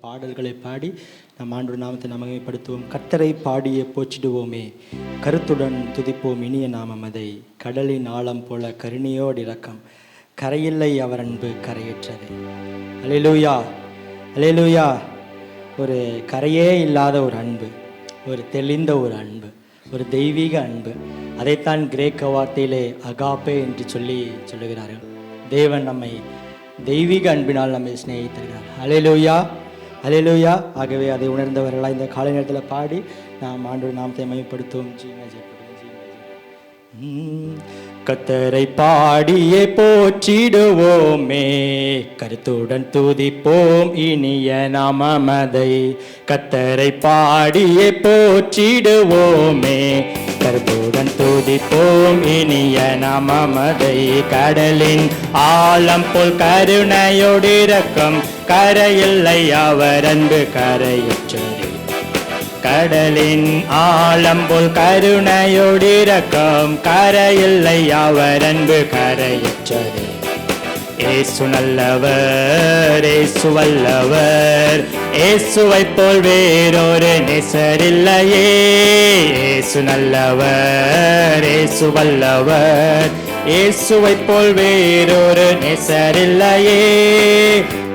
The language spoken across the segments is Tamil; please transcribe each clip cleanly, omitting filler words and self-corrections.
பாடல்களை பாடி நம் ஆண்டவர் நாமத்தை மகிமைப்படுத்துவோம். கர்த்தரை பாடியே போற்றிடுவோமே, கருத்துடன் துதிப்போம் இனிய நாமம் அதை. கடலின் ஆழம் போல கருணையோடு இரக்கம், கரையில்லை அவர் அன்பு கரையற்றதே. அல்லேலூயா, அல்லேலூயா. ஒரு கரையே இல்லாத ஒரு அன்பு, ஒரு தெளிந்த ஒரு அன்பு, ஒரு தெய்வீக அன்பு. அதைத்தான் கிரேக்க வார்த்தையிலே அகாப்பே என்று சொல்லுகிறார்கள். தேவன் நம்மை தெய்வீக அன்பினால் நம்மை சிநேகித்திருக்கிறார். அல்லேலூயா, அல்லேலூயா. ஆகவே அதை உணர்ந்தவர்களாக இந்த காலை நேரத்தில் பாடி நாம் ஆண்டவர் நாமத்தை மகிமைப்படுத்துவோம். கர்த்தரை பாடியே போற்றிடுவோமே, கருத்துடன் துதிப்போம் இனிய நாமமதை. கர்த்தரை பாடியே போற்றிடுவோமே, கருத்துடன் துதிப்போம் இனிய நாமமதை. கடலின் ஆழம் போல் கருணையோடு இரக்கம், கரையில்லை அவர் அன்பு கரையற்றதே. கடலின் ஆழம் போல் கருணையோடு இரக்கம், கரையில்லை அவர் அன்பு கரையற்றதே. இயேசு நல்லவர், இயேசு வல்லவர், இயேசுவை போல் வேறொரு நேசரில்லையே. இயேசு நல்லவர், இயேசு வல்லவர், இயேசுவை போல் வேறொரு நேசரில்லையே.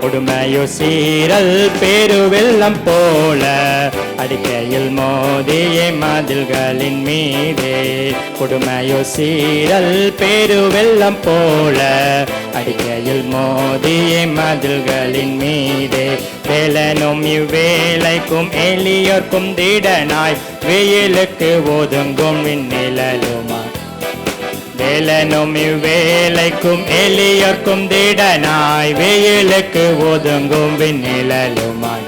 கொடுமையோ சீரல் பெருவெள்ளம் போல அடிக்கையில் மோதிய மதில்களின் மீதே. கொடுமையோ சீரல் பெருவெள்ளம் போல அடிக்கையில் மோதிய மதில்களின் மீதே. வேலனும் இவ்வேளைக்கும் எளியோர்க்கும் திடனாய், வெயிலுக்கு ஒதுங்கும் விண்ணிழலுமாய். வேலனும் இவ்வேளைக்கும் எளியோர்க்கும் திடனாய், வெயிலுக்கு ஒதுங்கும் விண்ணிழலுமாய்.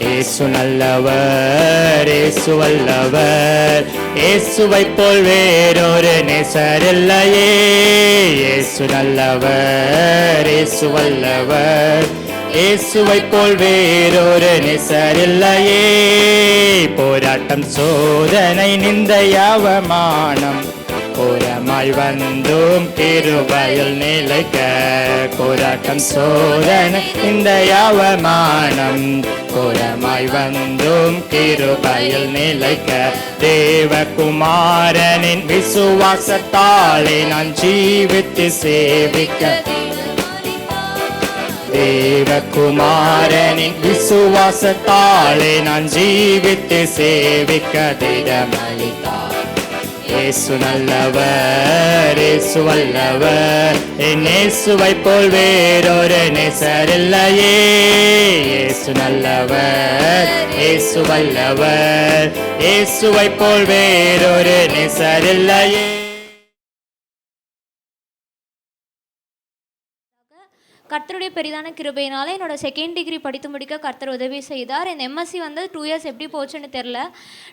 இயேசு நல்லவர், இயேசு வல்லவர், இயேசுவை போல் வேறொரு நேசரில்லையே. இயேசு நல்லவர், இயேசு வல்லவர், இயேசுவை போல் வேறொரு நேசரில்லையே. போராட்டம் சோதனை நிந்தை அவமானம், கோரமாய் வந்தும் கிருபையில் நிலைக்க. போராட்டம் சோதனை இந்த அவமானம், கோரமாய் வந்தும் கிருபையில் நிலைக்க. தேவகுமாரனின் விசுவாசத்தாலே நான் ஜீவித்து சேவிக்க. தேவகுமாரனின் விசுவாசத்தாலே நான் ஜீவித்து சேவிக்க திடமளித்தார். இயேசு நல்லவர், இயேசு வல்லவர், என் இயேசுவை போல் வேறொரு நேசரில்லையே. இயேசு நல்லவர், இயேசு வல்லவர், இயேசுவை போல் வேறொரு நேசரில்லையே. கர்த்தருடைய பெரிதான கிருபையினால என்னோட செகண்ட் டிகிரி படித்து முடிக்க கர்த்தர் உதவி செய்தார். என் எம்எஸ்சி வந்து 2 இயர்ஸ் எப்படி போச்சுன்னு தெரில.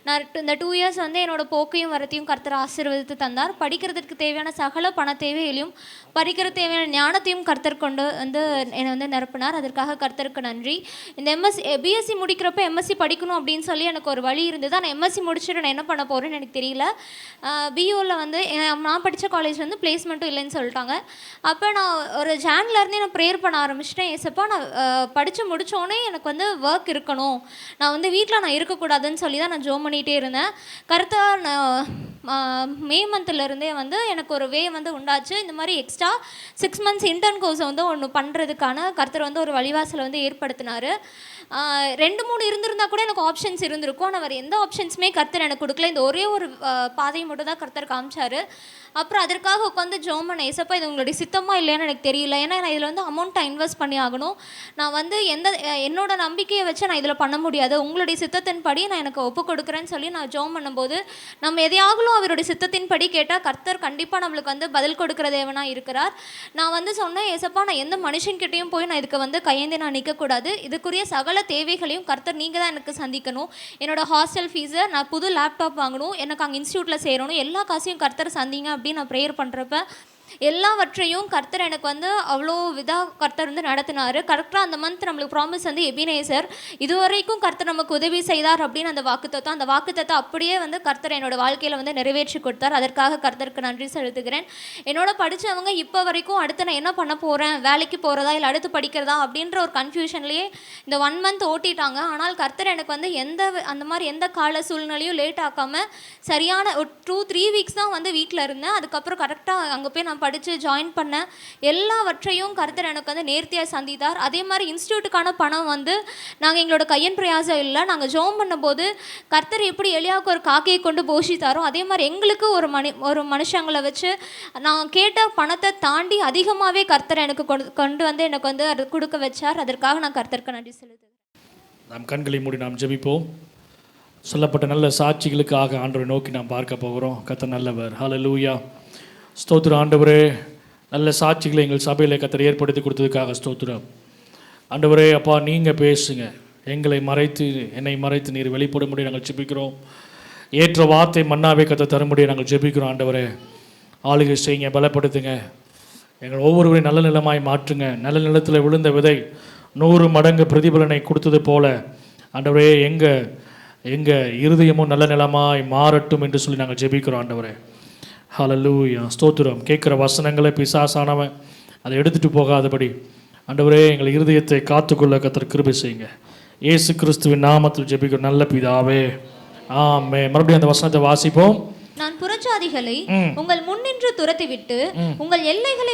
நான் இந்த 2 இயர்ஸ் வந்து என்னோட போக்கையும் வரத்தையும் கர்த்தர் ஆசீர்வதித்து தந்தார். படிக்கிறதுக்கு தேவையான சகல பண தேவைகளையும், படிக்கிற தேவையான ஞானத்தையும் கர்த்தர் கொண்டு வந்து என்னை வந்து நிரப்பினார். அதற்காக கர்த்தருக்கு நன்றி. இந்த பிஎஸ்சி முடிக்கிறப்ப எம்எஸ்சி படிக்கணும் அப்படின்னு சொல்லி எனக்கு ஒரு வழி இருந்தது. ஆனால் எம்எஸ்சி முடிச்சுட்டு நான் என்ன பண்ண போகிறேன்னு எனக்கு தெரியல. பியூவில் வந்து நான் படித்த காலேஜ் வந்து பிளேஸ்மெண்ட்டும் இல்லைன்னு சொல்லிட்டாங்க. அப்போ நான் ஒரு ஜான்லேருந்தே நான் ப்ரேயர் பண்ண ஆரம்பிச்சிட்டேன். ஏசப்பா, நான் படித்து முடித்தோடனே எனக்கு வந்து ஒர்க் இருக்கணும், நான் வந்து வீட்டில் நான் இருக்கக்கூடாதுன்னு சொல்லி தான் நான் ஜோம் பண்ணிகிட்டே இருந்தேன். கரெக்டாக மே மந்த்லேருந்தே வந்து எனக்கு ஒரு வே வந்து உண்டாச்சு. இந்த மாதிரி எக்ஸ்ட்ரா 6 months இன்டர்ன் கோர்ஸை வந்து ஒன்று பண்ணுறதுக்கான கர்த்தர் வந்து ஒரு வழிவாசலை வந்து ஏற்படுத்தினார். 2-3 இருந்திருந்தால் கூட எனக்கு ஆப்ஷன்ஸ் இருந்திருக்கும். ஆனால் வேறு எந்த ஆப்ஷன்ஸுமே கர்த்தர் எனக்கு கொடுக்கல. இந்த ஒரே ஒரு பாதையை மட்டும் தான் கர்த்தர் காமிச்சார். அப்புறம் அதற்காக உட்காந்து ஜோம் பண்ண. ஏசப்பா, இது உங்களுடைய சித்தமாக இல்லைன்னு எனக்கு தெரியல. ஏன்னா நான் இதில் வந்து அமௌண்ட்டை இன்வெஸ்ட் பண்ணி ஆகணும். நான் வந்து என்னோட நம்பிக்கையை வச்சு நான் இதில் பண்ண முடியாது. உங்களுடைய சித்தத்தின்படி நான் எனக்கு ஒப்பு கொடுக்குறேன்னு சொல்லி நான் ஜோம் பண்ணும்போது, நம்ம எதையாகலும் அவருடைய சித்தத்தின்படி கேட்டால் கர்த்தர் கண்டிப்பாக நம்மளுக்கு வந்து பதில் கொடுக்குற தேவனாக இருக்கிறார். நான் வந்து சொன்னேன், ஏசப்பா, நான் எந்த மனுஷன்கிட்டையும் போய் நான் இதுக்கு வந்து கையேந்தி நான் நிற்கக்கூடாது. இதுக்குரிய சகல தேவைகளையும் கர்த்தர் நீங்கள் தான் எனக்கு சந்திக்கணும். என்னோட ஹாஸ்டல் ஃபீஸை, நான் புது லேப்டாப் வாங்கணும், எனக்கு அங்கே இன்ஸ்டியூட்டில் சேரணும், எல்லா காசையும் கர்த்தர் சந்திங்க அப்படின்னு நான் ப்ரேயர் பண்ணுறப்ப எல்லாவற்றையும் கர்த்தர் எனக்கு வந்து அவ்வளோ கர்த்தர் வந்து நடத்தினார். கரெக்டாக அந்த மந்த் நம்மளுக்கு ப்ராமிஸ் வந்து எபினேசர், இதுவரைக்கும் கர்த்தர் நமக்கு உதவி செய்தார் அப்படின்னு அந்த வாக்குத்தத்தம் அப்படியே வந்து கர்த்தர் என்னோட வாழ்க்கையில் வந்து நிறைவேற்றி கொடுத்தார். அதற்காக கர்த்தருக்கு நன்றி செலுத்துகிறேன். என்னோட படித்தவங்க இப்போ வரைக்கும் அடுத்து நான் என்ன பண்ண போகிறேன், வேலைக்கு போகிறதா இல்லை அடுத்து படிக்கிறதா அப்படின்ற ஒரு கன்ஃபியூஷன்லேயே இந்த 1 மந்த் ஓட்டிட்டாங்க. ஆனால் கர்த்தர் எனக்கு வந்து அந்த மாதிரி எந்த கால சூழ்நிலையும் லேட் ஆக்காமல் சரியான ஒரு 2-3 வீக்ஸ் தான் வந்து வீட்டில் இருந்தேன். அதுக்கப்புறம் கரெக்டாக அங்கே போய் நான் படித்து ஜாயின் பண்ணேன். எல்லாவற்றையும் கர்த்தர் எனக்கு வந்து நேர்த்தியாக சந்தித்தார். அதே மாதிரி இன்ஸ்டியூட்டுக்கான பணம் வந்து நாங்கள் எங்களோட கையன் பிரயாசம் இல்லை, நாங்கள் ஜோம் பண்ணும்போது கர்த்தர் எப்படி எலியாவுக்கு ஒரு காக்கையை கொண்டு போஷித்தாரோ அதே மாதிரி எங்களுக்கு ஒரு மனுஷங்களை வச்சு நாங்கள் கேட்ட பணத்தை தாண்டி அதிகமாகவே கர்த்தர் எனக்கு கொண்டு வந்து எனக்கு வந்து அது கொடுக்க வச்சார். அதற்காக நான் கர்த்தருக்கு நன்றி செலுத்துகிறேன். நாம் கண்களை மூடி நாம் ஜெபிப்போம். சொல்லப்பட்ட நல்ல சாட்சிகளுக்காக ஆண்டவரை நோக்கி நாம் பார்க்க போகிறோம். கர்த்தர் நல்லவர். ஹல்லேலூயா. ஸ்தோத்திரம் ஆண்டவரே, நல்ல சாட்சிகளை எங்கள் சபையில் கர்த்தர் ஏற்படுத்தி கொடுத்ததுக்காக ஸ்தோத்திரம் ஆண்டவரே. அப்பா, நீங்கள் பேசுங்க, என்னை மறைத்து நீர் வெளிப்பட முடியும் நாங்கள் ஜெபிக்கிறோம். ஏற்ற வார்த்தை மன்னாவே கர்த்தர் தர முடியும் நாங்கள் ஜெபிக்கிறோம். ஆண்டவரே, ஆளுகை செய்யுங்க, பலப்படுத்துங்க, எங்கள் ஒவ்வொருவரையும் நல்ல நிலமாய் மாற்றுங்க. நல்ல நிலத்தில் விழுந்த விதை 100 மடங்கு பிரதிபலனை கொடுத்தது போல ஆண்டவரே எங்கள் இருதயமும் நல்ல நிலமாய் மாறட்டும் என்று சொல்லி நாங்கள் ஜெபிக்கிறோம். ஆண்டவரே, ஹல்லேலூயா. ஸ்தோத்திரம். கேட்குற வசனங்களை பிசாசானவன் அதை எடுத்துகிட்டு போகாதபடி ஆண்டவரே எங்கள் இருதயத்தை காத்துக்கொள்ள கர்த்தர் கிருபை செய்யுங்க. இயேசு கிறிஸ்துவின் நாமத்தில் ஜெபிக்கிறோம் நல்ல பிதாவே, ஆமென். மறுபடியும் அந்த வசனத்தை வாசிப்போம். நான் புறஜாதிகளை உங்கள் முன்னின்று துரத்திவிட்டு உங்கள் எல்லைகளை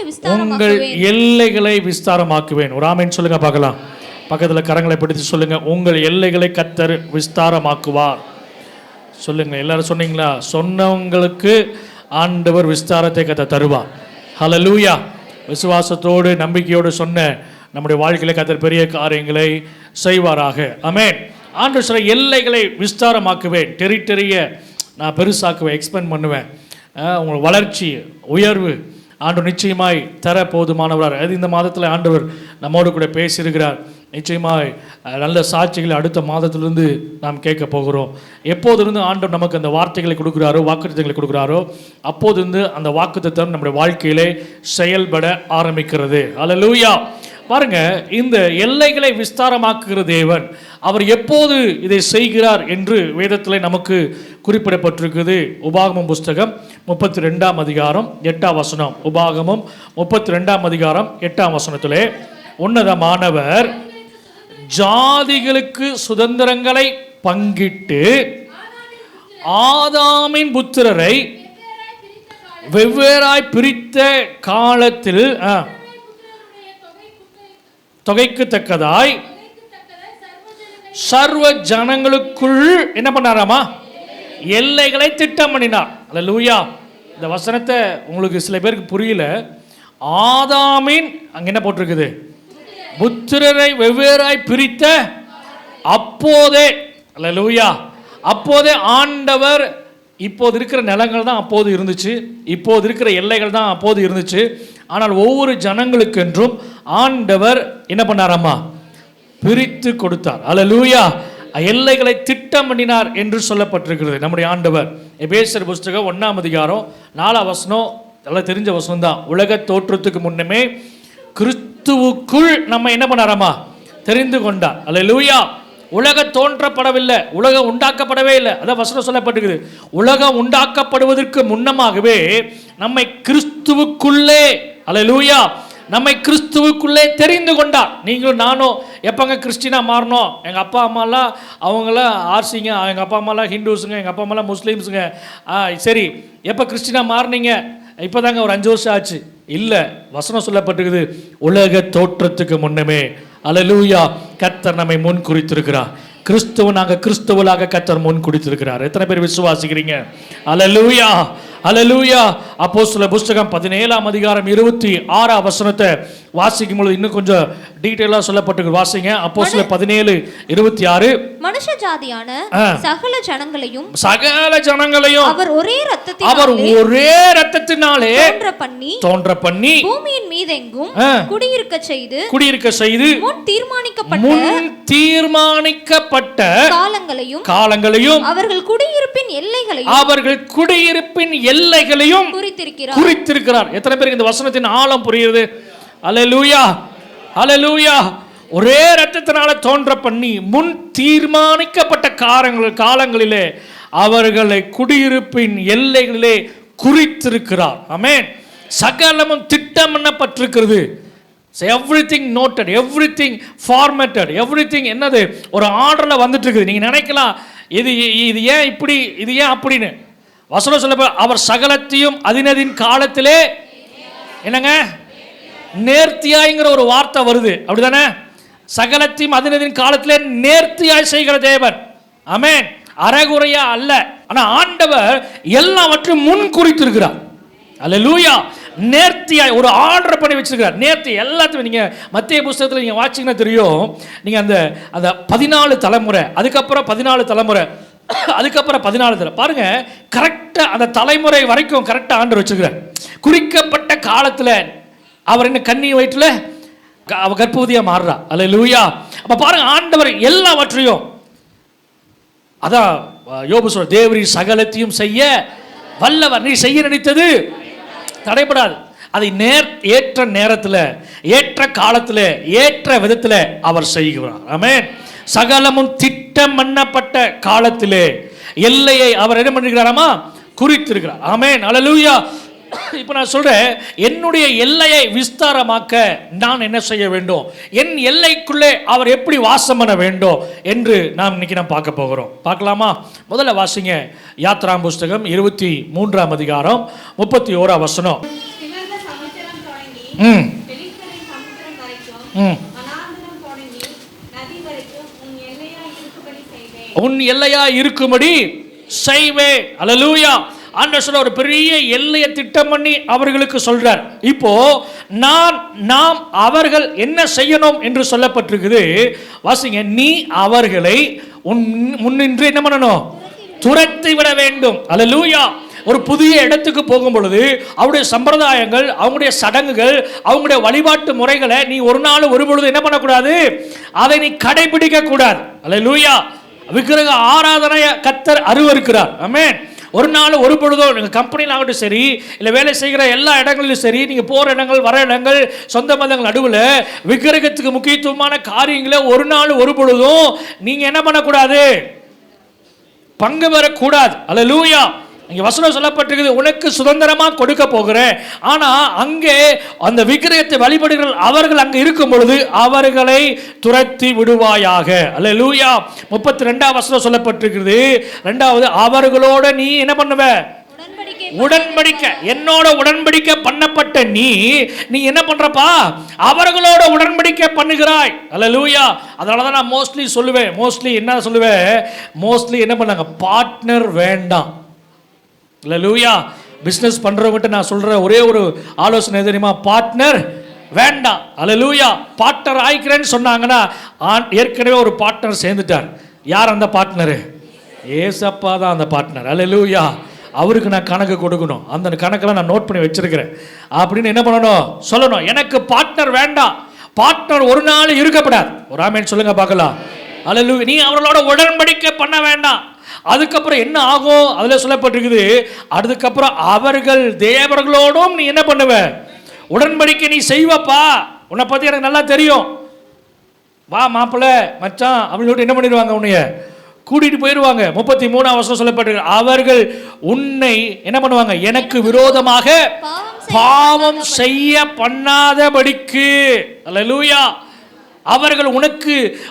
விஸ்தாரமாக்குவேன். ஒரு ஆமென் சொல்லுங்க பார்க்கலாம். பக்கத்தில் கரங்களை பிடித்து சொல்லுங்க, உங்கள் எல்லைகளை கர்த்தர் விஸ்தாரமாக்குவார். சொல்லுங்க எல்லாரும். சொன்னீங்களா? சொன்னவங்களுக்கு ஆண்டவர் விஸ்தாரத்தை கர்த்தர் தருவார். ஹல்லேலூயா. விசுவாசத்தோடு நம்பிக்கையோடு சொன்ன நம்முடைய வாழ்க்கையில கர்த்தர் பெரிய காரியங்களை செய்வாராக. ஆமென். ஆண்டவர் சொல்ற எல்லைகளை விஸ்தாரமாக்குவேன், டெரிட்டரியை நான் பெருசாக்குவேன், எக்ஸ்பேண்ட் பண்ணுவேன். உங்கள் வளர்ச்சி உயர்வு ஆண்டவர் நிச்சயமாய் தர போதுமானவரார். அது இந்த மாதத்தில் ஆண்டவர் நம்மோடு கூட பேசியிருக்கிறார். நிச்சயமாய் நல்ல சாட்சிகளை அடுத்த மாதத்திலிருந்து நாம் கேட்க போகிறோம். எப்போதிருந்து ஆண்டவர் நமக்கு அந்த வார்த்தைகளை கொடுக்குறாரோ, வாக்குத்தத்தங்களை கொடுக்குறாரோ, அப்போதிருந்து அந்த வாக்குத்தத்தம் நம்முடைய வாழ்க்கையிலே செயல்பட ஆரம்பிக்கிறது. ஹல்லேலூயா. பாருங்க, இந்த எல்லைகளை விஸ்தாரமாக்குகிற தேவன் அவர் எப்போது இதை செய்கிறார் என்று வேதத்தில் நமக்கு குறிப்பிடப்பட்டிருக்குது. உபாகமம் புஸ்தகம் 32ஆம் அதிகாரம் 8ஆம் வசனம். உபாகமம் 32ஆம் அதிகாரம் 8ஆம் வசனத்திலே, உன்னதமானவர் ஜாதிகளுக்கு சுதந்திரங்களை பங்கிட்டு ஆதாமின் புத்திரரை வெவ்வேறாய் பிரித்த காலத்தில் தொகைக்கு தக்கதாய் சர்வ ஜனங்களுக்குள் என்ன பண்ணாராமா? எல்லைகளை திட்டம் பண்ணினார். அல்லேலூயா. இந்த வசனத்தை உங்களுக்கு சில பேருக்கு புரியல. ஆதாமின் அங்க என்ன போட்டிருக்குது? புத்திரரை வெவ்வேறாய் பிரித்த அப்போதே. அல்லேலூயா. அப்போதே ஆண்டவர், இப்போது இருக்கிற நிலங்கள் தான் அப்போது இருந்துச்சு, இப்போது இருக்கிற எல்லைகள் தான் அப்போது இருந்துச்சு. ஆனால் ஒவ்வொரு ஜனங்களுக்கென்றும் ஆண்டவர் என்ன பண்ணாராமா? பிரித்து கொடுத்தார். அல்லேலூயா. எல்லைகளை திட்டம் பண்ணினார் என்று சொல்லப்பட்டிருக்கிறது நம்முடைய ஆண்டவர். எபேசியர் புஸ்தகம் 1ஆம் அதிகாரம் 4ஆம் வசனம் நல்லா தெரிஞ்ச வசனம் தான். உலக தோற்றத்துக்கு முன்னமே கிறிஸ்துவுக்குள் நம்ம என்ன பண்ணாராமா? தெரிந்து கொண்டார். அல்லேலூயா. உலகம் தோன்றப்படவில்லை, உலகம் உண்டாக்கப்படவே இல்லை. அதான் வசனம் சொல்லப்பட்டிருக்குது. உலகம் உண்டாக்கப்படுவதற்கு முன்னமாகவே நம்மை கிறிஸ்துவுக்குள்ளே, அல்லேலூயா, நம்மை கிறிஸ்துவுக்குள்ளே தெரிந்து கொண்டார். நீங்களும் நானும் எப்போங்க கிறிஸ்டினா மாறணும்? எங்கள் அப்பா அம்மாலாம் அவங்களாம் ஆர்சிங்க, எங்கள் அப்பா அம்மாலாம் ஹிந்துஸுங்க, எங்கள் அப்பா அம்மாலாம் முஸ்லீம்ஸுங்க. சரி, எப்போ கிறிஸ்டினா மாறினீங்க? இப்போ தாங்க ஒரு 5 வருஷம் ஆச்சு. இல்லை, வசனம் சொல்லப்பட்டிருக்குது உலக தோற்றத்துக்கு முன்னமே. அல்லேலூயா. கர்த்தர் நம்மை முன் குறித்திருக்கிறார். கிறிஸ்துவனாக கிறிஸ்துவலாக கர்த்தர் முன் குறித்திருக்கிறார். எத்தனை பேர் விசுவாசிக்கிறீங்க? அல்லேலூயா. அல்லேலூயா. அப்போஸ்தலர் புஸ்தகம் 17ஆம் அதிகாரம் 26ஆம் வசனத்தை வாசிக்கும் பொழுது இன்னும் கொஞ்சம் டீடைலா சொல்லப்பட்டிருக்கு. வாசிங்க. அப்போஸ்தலர் 17:26. மனுஷ ஜாதியான சகல ஜனங்களையும் அவர் ஒரே இரத்தத்தினாலே தோன்ற பண்ணி பூமியின் மீதெங்கும் குடியிருக்க செய்து முன் தீர்மானிக்கப்பட்ட காலங்களையும் அவர்கள் குடியிருப்பின் எல்லைகளையும் குறித்திருக்கிறார். எத்தனை பேருக்கு இந்த வசனத்தின் ஆழம் புரியுது? அல்லேலூயா, அல்லேலூயா. ஒரே இரத்தத்தினால தோன்ற பண்ணி முன் தீர்மானிக்கப்பட்ட காலங்களிலே அவர்களை குடியிருப்பின் எல்லைகளிலே குறித்திருக்கிறார். ஆமென். சகலமும் திட்டம் பண்ணப்பட்டிருக்கிறது. Everything noted, everything formatted, everything என்னது ஒரு ஆர்டர்ல வந்துட்டு இருக்குது. நீங்க நினைக்கலாம் இது ஏன் இப்படி, இது ஏன் அப்படின்னு. வசனம் சொல்ல அவர் சகலத்தையும் அதினதின் காலத்திலே என்னங்க நேர்த்தியாய்ங்கிற ஒரு வார்த்தை வருது, அப்படிதானே? சகலத்தையும் அதினதின் காலத்திலே நேர்த்தியாய் செய்கிற தேவன். ஆமென். அறகுறையா அல்ல. ஆனா ஆண்டவர் எல்லாவற்றையும் முன் குறித்திருக்கிறார். அல்லேலூயா. நேர்த்தியாய் ஒரு ஆர்டர் பண்ணி வச்சிருக்கிறார். நேர்த்தி எல்லாத்தையும் நீங்க மத்திய புஸ்தகத்தில் நீங்க வாட்சிங்கன்னா தெரியும். நீங்க அந்த 14 தலைமுறை, அதுக்கப்புறம் 14 தலைமுறை, அதுக்கப்புறம் 14 தலைமுறை பாருங்க. கரெக்டா அந்த தலைமுறை வரைக்கும் கரெக்டா ஆண்டவர் வச்சிருக்கிறார். குறிக்கப்பட்ட காலத்துல அவர் என்ன கன்னி வயிற்றுல அவ கர்ப்பவதியா மாறுறா. அல்லேலூயா. அப்ப பாருங்க ஆண்டவர் எல்லாவற்றையும், அதான் யோபு சொல்ற, தேவரீர் சகலத்தையும் செய்ய வல்லவர், நீ செய்ய நினைத்தது தடைபடாது. அதை ஏற்ற நேரத்தில், ஏற்ற காலத்தில், ஏற்ற விதத்தில் அவர் செய்கிறார். ஆமென். சகலமும் திட்டம் பண்ணப்பட்ட காலத்திலே எல்லையை அவர் என்ன பண்ணிருக்கிறாராமா குறித்திருக்கிறார். ஆமென். அல்லேலூயா. இப்போ நான் சொல்றேன், என்னுடைய எல்லையை விஸ்தாரமாக்க நான் என்ன செய்ய வேண்டும், என் எல்லைக்குள்ளே அவர் எப்படி வாசம் பண்ண வேண்டும் என்று நாம் இன்னைக்கு நாம் பார்க்க போகிறோம். பார்க்கலாமா? முதல்ல வாசிங்க யாத்ராம் புஸ்தகம் 23ஆம் அதிகாரம் 31ஆம் வசனம். உன் எல்லையா இருக்கும்படி செய்வே. அல்லேலூயா. ஆண்டவர் சொல்ற ஒரு பெரிய எல்லையை திட்டம் பண்ணி அவர்களுக்கு சொல்றார். இப்போ நாம் அவர்கள் என்ன செய்யணும் என்று சொல்லப்பட்டிருக்குது. வாசிங்க. நீ அவர்களை முன்னின்று என்ன பண்ணணும்? துரத்தி விட வேண்டும். அல்லேலூயா. ஒரு புதிய இடத்துக்கு போகும் பொழுது அவருடைய சம்பிரதாயங்கள், அவங்களுடைய சடங்குகள், அவங்களுடைய வழிபாட்டு முறைகளை நீ ஒரு நாள் ஒரு பொழுது என்ன பண்ணக்கூடாது, அதை நீ கடைபிடிக்க கூடாது. அல்லேலூயா. விக்கிரக ஆராதனையை கர்த்தர் அருவருக்கிறார். ஆமென். ஒரு நாள் ஒரு பொழுதோ நீங்கள் கம்பெனியில் ஆகட்டும் சரி, இல்லை வேலை செய்கிற எல்லா இடங்களிலும் சரி, நீங்கள் போகிற இடங்கள் வர இடங்கள் சொந்த மதங்கள் நடுவில் விக்கிரகத்துக்கு முக்கியத்துவமான காரியங்களை ஒரு நாள் ஒரு பொழுதும் நீங்கள் என்ன பண்ணக்கூடாது, பங்கு பெறக்கூடாது. அல்லேலூயா. இங்கே வசனம் சொல்லப்பட்டிருக்குது, உனக்கு சுதந்திரமாக கொடுக்க போகிறேன். ஆனால் அங்கே அந்த விக்கிரகத்தை வழிபடுகிற அவர்கள் அங்கே இருக்கும் பொழுது அவர்களை துரத்தி விடுவாயாக. அல்லேலூயா. 32ஆம் வசனம் சொல்லப்பட்டிருக்கிறது. ரெண்டாவது, அவர்களோட நீ என்ன பண்ணுவ? உடன்படிக்கை. என்னோட உடன்படிக்கை பண்ணப்பட்ட நீ என்ன பண்றப்பா? அவர்களோட உடன்படிக்கை பண்ணுகிறாய். அல்லேலூயா. அதனால தான் நான் மோஸ்ட்லி என்ன பண்ணாங்க, பார்ட்னர் வேண்டாம். அல்லேலூயா. பிஸ்னஸ் பண்றவங்கிட்ட நான் சொல்ற ஒரே ஒரு ஆலோசனை தெரியுமா? பார்ட்னர் வேண்டாம். அல்லேலூயா. பார்ட்னர் ஆயிக்கிறேன்னு சொன்னாங்கன்னா ஏற்கனவே ஒரு பார்ட்னர் சேர்ந்துட்டார். யார் அந்த பார்ட்னர்? ஏசப்பா தான் அந்த பார்ட்னர். அல்லேலூயா. அவருக்கு நான் கணக்கு கொடுக்கணும். அந்த கணக்கெல்லாம் நான் நோட் பண்ணி வச்சிருக்கிறேன் அப்படின்னு என்ன பண்ணணும், சொல்லணும். எனக்கு பார்ட்னர் வேண்டாம். பார்ட்னர் ஒரு நாள் இருக்கப்படாது. ஒரு ஆமென் சொல்லுங்க பார்க்கலாம். அல்லேலூயா. நீ அவர்களோட உடன்படிக்கை பண்ண வேண்டாம். அதுக்கப்புறம் என்ன ஆகும்? அதில் சொல்லப்பட்டிருக்குது, அதுக்கப்புறம் அவர்கள் தேவர்களோடும் நீ என்ன பண்ணுவ? உடன்படிக்கை நீ செய்வப்பா. உன்னை பற்றி எனக்கு நல்லா தெரியும், வா மாப்பிள்ளை மச்சான் அப்படின்னு சொல்லிட்டு என்ன பண்ணிடுவாங்க, உன்னைய கூட்டிட்டு போயிடுவாங்க. 33ஆம் வசனம் சொல்லப்பட்டிருக்கு, அவர்கள் உன்னை என்ன பண்ணுவாங்க? எனக்கு விரோதமாக பாவம் செய்ய பண்ணாதபடிக்கு. அல்லேலூயா. அவர்கள்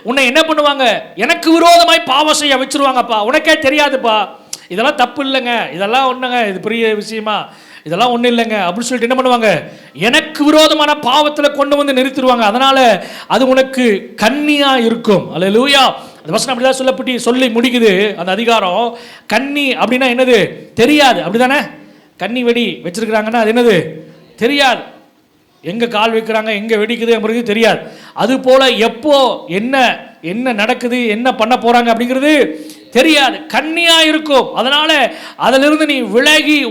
உன்னை என்ன பண்ணுவாங்க? எனக்கு விரோதமாய் பாவம் செய்ய வச்சிருவாங்கப்பா. உனக்கே தெரியாதுப்பா, இதெல்லாம் தப்பு இல்லைங்க, இதெல்லாம் ஒன்றுங்க, இது பெரிய விஷயமா, இதெல்லாம் ஒன்றும் இல்லைங்க அப்படின்னு சொல்லிட்டு என்ன பண்ணுவாங்க? எனக்கு விரோதமான பாவத்தில் கொண்டு வந்து நிறுத்திடுவாங்க. அதனால அது உனக்கு கன்னியா இருக்கும். அல்லேலூயா. அந்த வசனம் அப்படிதான் சொல்லி முடிக்குது அந்த அதிகாரம். கன்னி அப்படின்னா என்னது தெரியாது, அப்படிதானே? கன்னி வெடி வச்சிருக்கிறாங்கன்னா அது என்னது தெரியாது. எங்கே கால் வைக்கிறாங்க, எங்கே வெடிக்குது அப்படிங்கிறது தெரியாது. அது போல் எப்போ என்ன நடக்குது, என்ன பண்ண போகிறாங்க அப்படிங்கிறது தெரியாது. கன்னியாக இருக்கும். அதனால் அதிலிருந்து நீ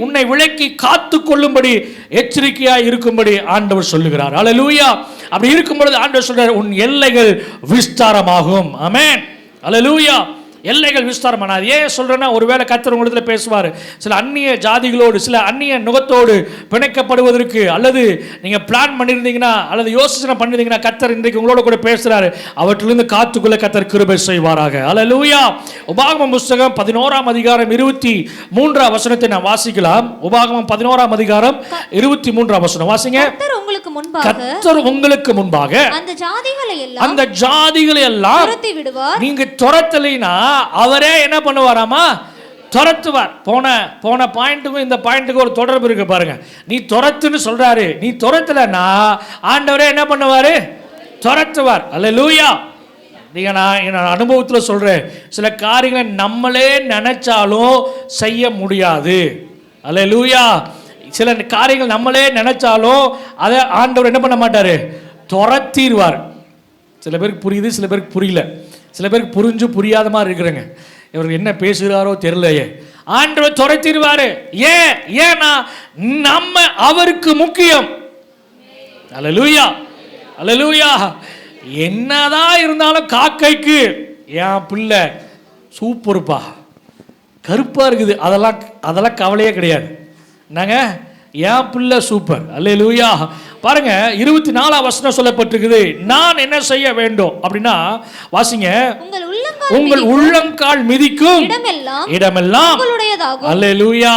உன்னை விலக்கி காத்து கொள்ளும்படி எச்சரிக்கையாக இருக்கும்படி ஆண்டவர் சொல்லுகிறார். அல்லேலூயா. அப்படி இருக்கும் பொழுது ஆண்டவர் சொல்றார், உன் எல்லைகள் விஸ்தாரமாகும். ஆமென். அல்லேலூயா. எல்லைகள் விஸ்தாரம் பண்ணாது. ஏன் சொல்கிறேன்னா, ஒருவேளை கர்த்தர் உங்களிடத்தில் பேசுவார், சில அந்நிய ஜாதிகளோடு சில அந்நிய நுகத்தோடு பிணைக்கப்படுவதற்கு, அல்லது நீங்கள் பிளான் பண்ணியிருந்தீங்கன்னா அல்லது யோசனை பண்ணியிருந்தீங்கன்னா கர்த்தர் இன்றைக்கு உங்களோட கூட பேசுகிறாரு. அவற்றிலிருந்து காத்துக்குள்ள கர்த்தர் கிருபை செய்வாராக. அல்லேலூயா. உபாகமம் புஸ்தகம் 11ஆம் அதிகாரம் 23ஆம் வசனத்தை நான் வாசிக்கலாம். உபாகமம் 11ஆம் அதிகாரம் 23ஆம் வசனம் வாசிங்க. கர்த்தர் உங்களுக்கு முன்பாக அந்த ஜாதிகளை எல்லாம் துரத்தி விடுவார். நீங்க துரத்தலைனா அவரே என்ன பண்ணுவாராமா? துரத்துவார். போன பாயிண்ட்டுக்கும் இந்த பாயிண்ட்டுக்கும் ஒரு தொடர்பு இருக்கு பாருங்க. நீ துரத்துன்னு சொல்றாரு, நீ துரத்தலன்னா ஆண்டவரே என்ன பண்ணுவாரு? துரத்துவார். அல்லேலூயா. நீங்க நான் அனுபவத்தில் சொல்றேன், சில காரியங்களை நம்மளே நினைச்சாலும் செய்ய முடியாது. அல்லேலூயா. சில காரியங்கள் நம்மளே நினைச்சாலும் அதை ஆண்டவர் என்ன பண்ண மாட்டாரு? துரத்திடுவார். சில பேருக்கு புரியுது, சில பேருக்கு புரியல, சில பேருக்கு புரிஞ்சு புரியாத மாதிரி இருக்கிறாங்க. இவர் என்ன பேசுகிறாரோ தெரியலையே. ஆண்டவர் துரத்திடுவாரு. ஏன்னா நம்ம அவருக்கு முக்கியம். அல்லேலூயா. அல்லேலூயா. என்னதான் இருந்தாலும் காக்கைக்கு என் பிள்ளை சூப்பர்ப்பா, கருப்பா இருக்குது, அதெல்லாம் கவலையே கிடையாது. நாங்க என் பிள்ளை சூப்பர். அல்லேலூயா. பாருங்க 24ஆம் வசனம் சொல்லப்பட்டிருக்குது. நான் என்ன செய்ய வேண்டும் அப்படின்னா, வாசிங்க. உங்கள் உள்ளங்கால் மிதிக்கும் இடமெல்லாம் அல்லேலூயா.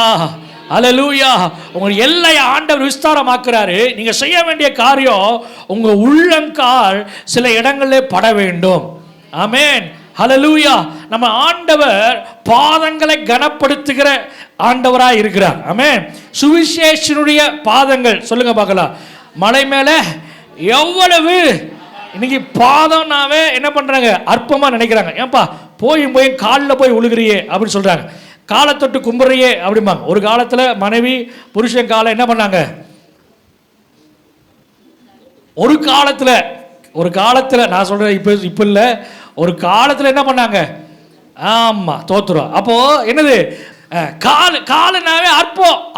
அல்லேலூயா. உங்க எல்லையை ஆண்டவர் விஸ்தாரமாக்குறாரு. நீங்க செய்ய வேண்டிய காரியம், உங்க உள்ளங்கால் சில இடங்களிலே பட வேண்டும். ஆமென். ஹல்லேலூயா. நம்ம ஆண்டவர் பாதங்களை கனப்படுத்துகிற ஆண்டவராய் இருக்கிறார். ஆமென். சுவிசேஷனுடைய பாதங்கள் சொல்லுங்க பார்க்கலாம். மலை மேல எவ்வளவு இன்னைக்கு பாதம்னாவே என்ன பண்றாங்க? அற்பமா நினைக்கிறாங்க. ஏன்பா போய் காலில் போய் உழுகிறியே அப்படின்னு சொல்றாங்க. காலை தொட்டு கும்பிட்றியே அப்படிம்பாங்க. ஒரு காலத்துல மனைவி புருஷன் காலை என்ன பண்ணாங்க? ஒரு காலத்துல நான் சொல்றேன், இப்ப இல்ல, ஒரு காலத்துல என்ன பண்ணாங்க? ஆமா, தோத்துரும். அப்போ என்னது? காலுனாவே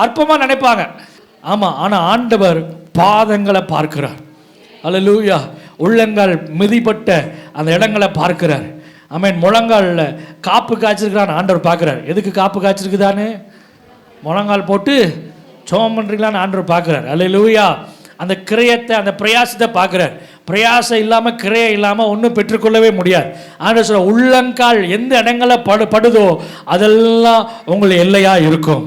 அற்பமா நினைப்பாங்க. ஆமா, ஆனா ஆண்டவர் பாதங்களை பார்க்கிறார். அல்லேலூயா. உள்ளங்கால் மிதிப்பட்ட அந்த இடங்களை பார்க்கிறார். ஆமென். முழங்கால்ல காப்பு காய்ச்சிருக்கிறான்னு ஆண்டவர் பார்க்கிறார். எதுக்கு காப்பு காய்ச்சிருக்குதான்னு முழங்கால் போட்டு சோம் பண்றீங்களான்னு ஆண்டவர் பார்க்கிறார். அல்லேலூயா. அந்த கிரயத்தை, அந்த பிரயாசத்தை பார்க்கிறார். பிரயாசம் இல்லாமல், கிரையை இல்லாமல் ஒன்றும் பெற்றுக்கொள்ளவே முடியாது. ஆண்டவர் சொல்ற, உள்ளங்கால் எந்த இடங்களை படுதோ அதெல்லாம் உங்கள் எல்லையா இருக்கும்.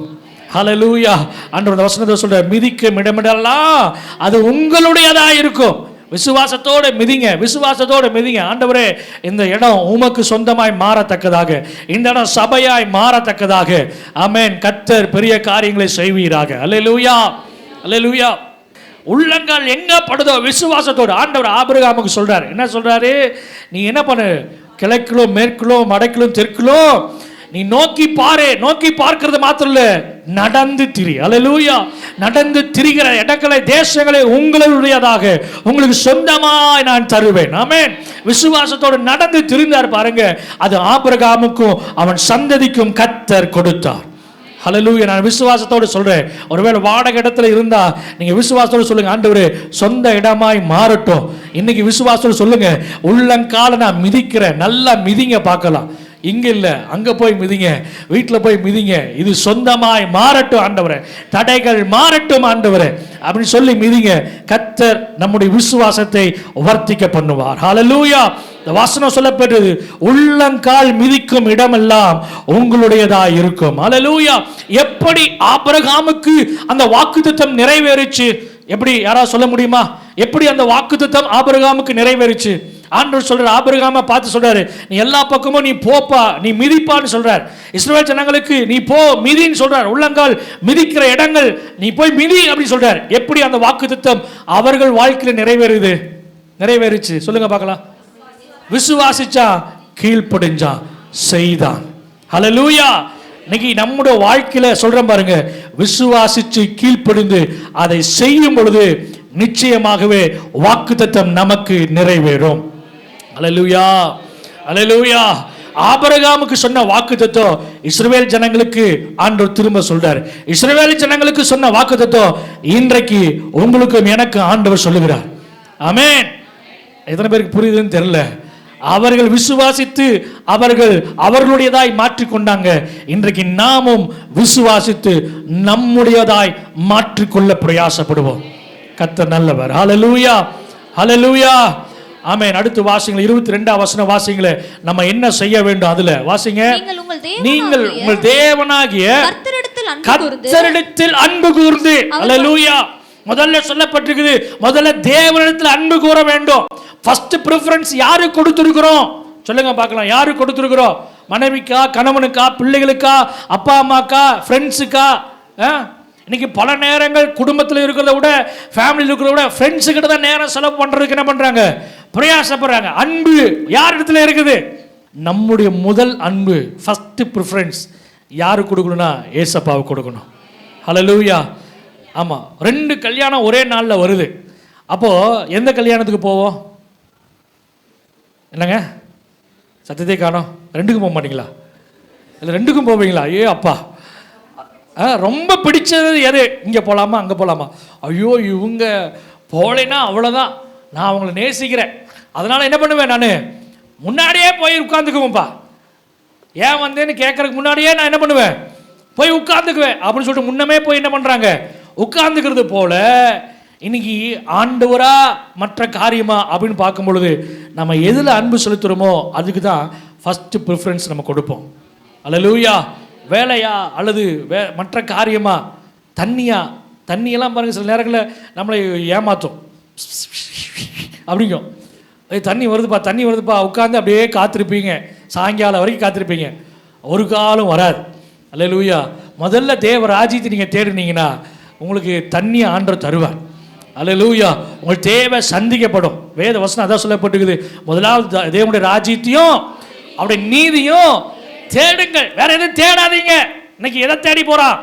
ஹல்லேலூயா. ஆண்டவர் வசனத்தை சொல்ற, மிதிக்கும் இடமிடெல்லாம் அது உங்களுடையதா இருக்கும். விசுவாசத்தோடு மிதிங்க, விசுவாசத்தோடு மிதிங்க. ஆண்டவரே, இந்த இடம் உமக்கு சொந்தமாய் மாறத்தக்கதாக, இந்த இடம் சபையாய் மாறத்தக்கதாக ஆமென். கர்த்தர் பெரிய காரியங்களை செய்வீராக. அல்லேலூயா. அல்லேலூயா. உள்ளங்கால் எங்க படுதோ விசுவாசத்தோடு ஆண்டவர் ஆபிரகாமுக்கு சொல்றாரு. என்ன சொல்றாரு? நீ என்ன பண்ணு? கிழக்கிலும் மேற்கிலும் வடக்கிலும் தெற்கிலும் நீ நோக்கி பாரு. நோக்கி பார்க்கிறது மாத்திரம் இல்ல, நடந்து திரி. அல்லேலூயா. நடந்து திரிகிற இடங்களை, தேசங்களை உங்களுடையதாக, உங்களுக்கு சொந்தமாய் நான் தருவேன். ஆமென். விசுவாசத்தோடு நடந்து திரிந்தார் பாருங்க. அது ஆபிரகாமுக்கும் அவன் சந்ததிக்கும் கர்த்தர் கொடுத்தார். ஹல்லேலூயா. நான் விசுவாசத்தோடு சொல்றேன். ஒருவேளை வாடகை இடத்துல இருந்தா நீங்க விசுவாசத்தோடு சொல்லுங்க, ஆண்டவரே சொந்த இடமாய் மாறட்டும். இன்னைக்கு விசுவாசத்தோடு சொல்லுங்க, உள்ளங்கால நான் மிதிக்கிறேன், நல்லா மிதிங்க பார்க்கலாம். இங்க இல்ல, அங்க போய் மிதிங்க, வீட்டில் போய் மிதிங்க. இது சொந்தமாய் மாறட்டும் ஆண்டவரே, தடைகள் மாறட்டும் ஆண்டவரே அப்படின்னு சொல்லி மிதிங்க. கர்த்தர் நம்முடைய விசுவாசத்தை வர்த்திக்க பண்ணுவார். ஹல்லேலூயா. இந்த வசனம் சொல்லப்பட்டது, உள்ளங்கால் மிதிக்கும் இடமெல்லாம் உங்களுடையதா இருக்கும். ஹல்லேலூயா. எப்படி ஆபிரகாமுக்கு அந்த வாக்குத்தத்தம் நிறைவேறுச்சு? எப்படி யாராவது சொல்ல முடியுமா? எப்படி அந்த வாக்குத்தத்தம் ஆபிரகாமுக்கு நிறைவேறுச்சு? ஆண்டவர் சொல்றார், ஆபிரகாமை பார்த்து சொல்றாரு, நீ எல்லா பக்கமும் நீ போப்பா, நீ மிதிப்பான்னு சொல்றார். இஸ்ரவேல் ஜனங்களுக்கு நீ போ மிதின்னு சொல்றார். உள்ளங்கால் மிதிக்கிற இடங்கள் நீ போய் மிதி அப்படி சொல்றார். எப்படி அந்த வாக்குத்தத்தம் அவர்கள் வாழ்க்கையில் நிறைவேறுச்சு சொல்லுங்க பார்க்கலாம். விசுவாசிச்சா, கீழ்ப்படிஞ்சா, செய்தான். ஹல்லேலூயா. இன்னைக்கு நம்முடைய வாழ்க்கையில சொல்றேன் பாருங்க, விசுவாசிச்சு கீழ்ப்படிந்து அதை செய்யும் பொழுது நிச்சயமாகவே வாக்குத்தத்தம் நமக்கு நிறைவேறும். அல்லேலூயா. அல்லேலூயா. ஆபிரகாமுக்கு சொன்ன வாக்குத்தத்தம் இஸ்ரவேல் ஜனங்களுக்கு ஆண்டவர் திரும்ப சொல்றார். இஸ்ரவேல் ஜனங்களுக்கு சொன்ன வாக்குத்தத்தம் இன்றைக்கு உங்களுக்கும் எனக்கு ஆண்டவர் சொல்லுகிறார். ஆமென். எத்தனை பேருக்கு புரியுதுன்னு தெரியல. அவர்கள் விசுவாசித்து அவர்கள் அவர்களுடையதாய் மாற்றிக்கொண்டாங்க. இன்றைக்கு நாமும் விசுவாசித்து நம்முடையதாய் மாற்றிக்கொள்ள பிரயாசப்படுவோம். கர்த்தர் நல்லவர். ஹல்லேலூயா, ஹல்லேலூயா, ஆமென். அடுத்து வாசிங்க 22ஆம் வசனம் வாசிங்கள. நம்ம என்ன செய்ய வேண்டும்? அதுல வாசிங்க. நீங்கள் உங்கள் தேவனாகிய கர்த்தரிடத்தில் அன்பு கூர்ந்து. ஹல்லேலூயா. முதல்ல சொல்லப்பட்டிருக்குது, முதல்ல தேவனிடத்தில் அன்பு கூற வேண்டும். ஃபர்ஸ்ட் பிரெஃபரன்ஸ் யாருக்கு கொடுத்திருக்கிறோம் சொல்லுங்க பார்க்கலாம். யாருக்கு கொடுத்திருக்கிறோம்? மனைவிக்கா, கணவனுக்கா, பிள்ளைகளுக்கா, அப்பா அம்மாக்கா, ஃப்ரெண்ட்ஸுக்கா? இன்னைக்கு பல நேரங்கள் குடும்பத்தில் இருக்கிறத விட, ஃபேமிலியில் இருக்கிறத விட ஃப்ரெண்ட்ஸு கிட்ட தான் நேரம் செலவு பண்ணுறதுக்கு என்ன பண்ணுறாங்க? பிரயாசப்படுறாங்க. அன்பு யார் இடத்துல இருக்குது? நம்முடைய முதல் அன்பு, ஃபர்ஸ்ட் ப்ரிஃபரன்ஸ் யாருக்கு கொடுக்கணும்னா ஏசப்பாவுக்கு கொடுக்கணும். ஹல்லேலூயா. ஆமாம், 2 கல்யாணம் ஒரே நாளில் வருது. அப்போது எந்த கல்யாணத்துக்கு போவோம்? என்னங்க சத்தியத்தை காணோம்? 2க்கும் போக மாட்டீங்களா? இல்லை 2க்கும் போவீங்களா? ஐயோ அப்பா, ரொம்ப பிடிச்சது எது? இங்கே போகலாமா அங்கே போகலாமா? ஐயோ இவங்க போகலைன்னா அவ்வளோதான், நான் அவங்கள நேசிக்கிறேன், அதனால் என்ன பண்ணுவேன், நான் முன்னாடியே போய் உட்காந்துக்குவேன்ப்பா. ஏன் வந்தேன்னு கேட்கறதுக்கு முன்னாடியே நான் என்ன பண்ணுவேன்? போய் உட்காந்துக்குவேன் அப்படின்னு சொல்லிட்டு முன்னமே போய் என்ன பண்ணுறாங்க? உட்காந்துக்கிறது போல இன்னைக்கு ஆண்டவரா மற்ற காரியமா அப்படின்னு பார்க்கும் பொழுது நம்ம எதில் அன்பு செலுத்துகிறோமோ அதுக்கு தான் ஃபர்ஸ்ட் ப்ரிஃபரன்ஸ் நம்ம கொடுப்போம். அல்லேலூயா. வேலையா அல்லது மற்ற காரியமா? தண்ணியெல்லாம் பாருங்கள், சில நேரங்களில் நம்மளை ஏமாற்றும். அப்படிங்கும், தண்ணி வருதுப்பா உட்காந்து அப்படியே காத்திருப்பீங்க, சாயங்காலம் வரைக்கும் காத்திருப்பீங்க, ஒரு காலம் வராது. அல்லேலூயா. முதல்ல தேவ ராஜ்யத்தை நீங்கள் தேடினீங்கன்னா உங்களுக்கு தண்ணி ஆண்டவர் தருவார். அல்லேலூயா. உங்கள் தேவை சந்திக்கப்படும். வேத வசனம் அதான் சொல்லப்பட்டிருக்குது, முதலாவது தேவனுடைய ராஜ்யத்தையும் அவருடைய நீதியும் தேடுங்கள், வேற எதுவும் தேடாதீங்க. இன்னைக்கு எதை தேடி போறான்?